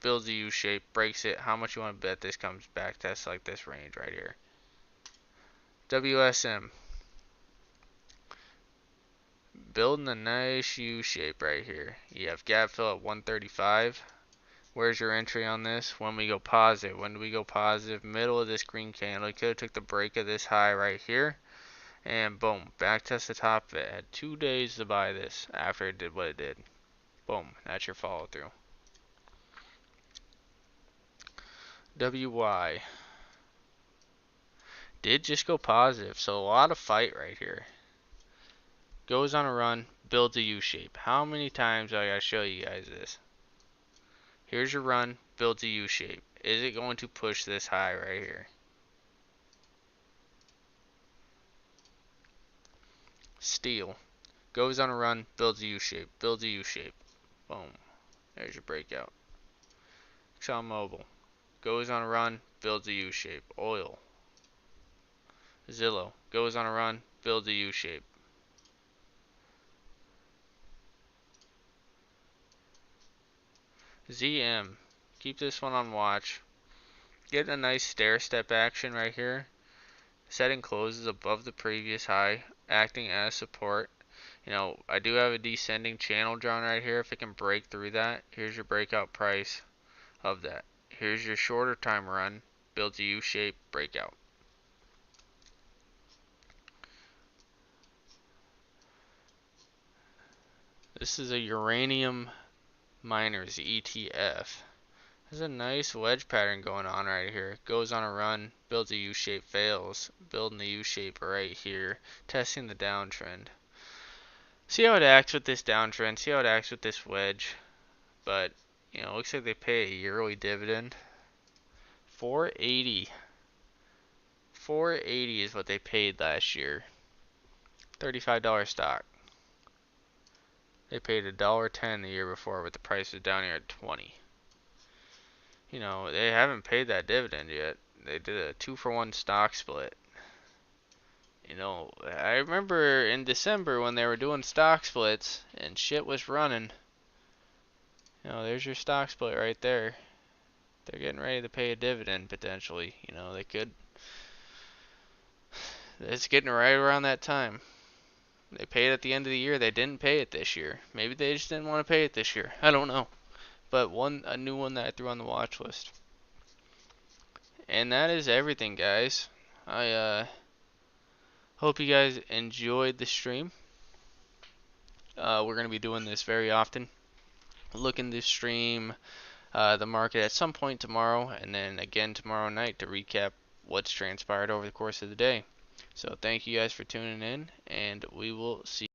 breaks it. How much you want to bet this comes back test like this range right here? WSM building a nice U-shape right here. You have gap fill at 135. Where's your entry on this? When we go positive. When do we go positive? Middle of this green candle. You could have took the break of this high right here. And boom, back test the top of it. Had 2 days to buy this after it did what it did. Boom, that's your follow through. WY did just go positive, so a lot of fight right here. Goes on a run, builds a U-shape. How many times do I gotta show you guys this? Here's your run, builds a U-shape. Is it going to push this high right here? Steel goes on a run, builds a U-shape, boom. There's your breakout. ExxonMobil goes on a run, builds a U-shape. Oil. Zillow goes on a run, builds a U-shape. ZM, keep this one on watch. Get a nice stair step action right here. Setting closes above the previous high, acting as support. You know, I do have a descending channel drawn right here. If it can break through that, here's your breakout price of that. Here's your shorter time run, builds a U-shape, breakout. This is a uranium miners ETF. There's a nice wedge pattern going on right here. Goes on a run, builds a U-shape, fails. Building the U-shape right here, testing the downtrend. See how it acts with this downtrend, see how it acts with this wedge. But, you know, looks like they pay a yearly dividend. 480. 480 is what they paid last year. $35 stock. They paid $1.10 the year before, but the price is down here at 20. You know, they haven't paid that dividend yet. They did a 2-for-1 stock split. You know, I remember in December when they were doing stock splits and shit was running. You know, there's your stock split right there. They're getting ready to pay a dividend potentially. You know, they could. It's getting right around that time. They paid it at the end of the year. They didn't pay it this year. Maybe they just didn't want to pay it this year. I don't know. But a new one that I threw on the watch list. And that is everything, guys. I hope you guys enjoyed the stream. We're going to be doing this very often. Looking to stream the market at some point tomorrow, and then again tomorrow night to recap what's transpired over the course of the day. So thank you guys for tuning in, and we will see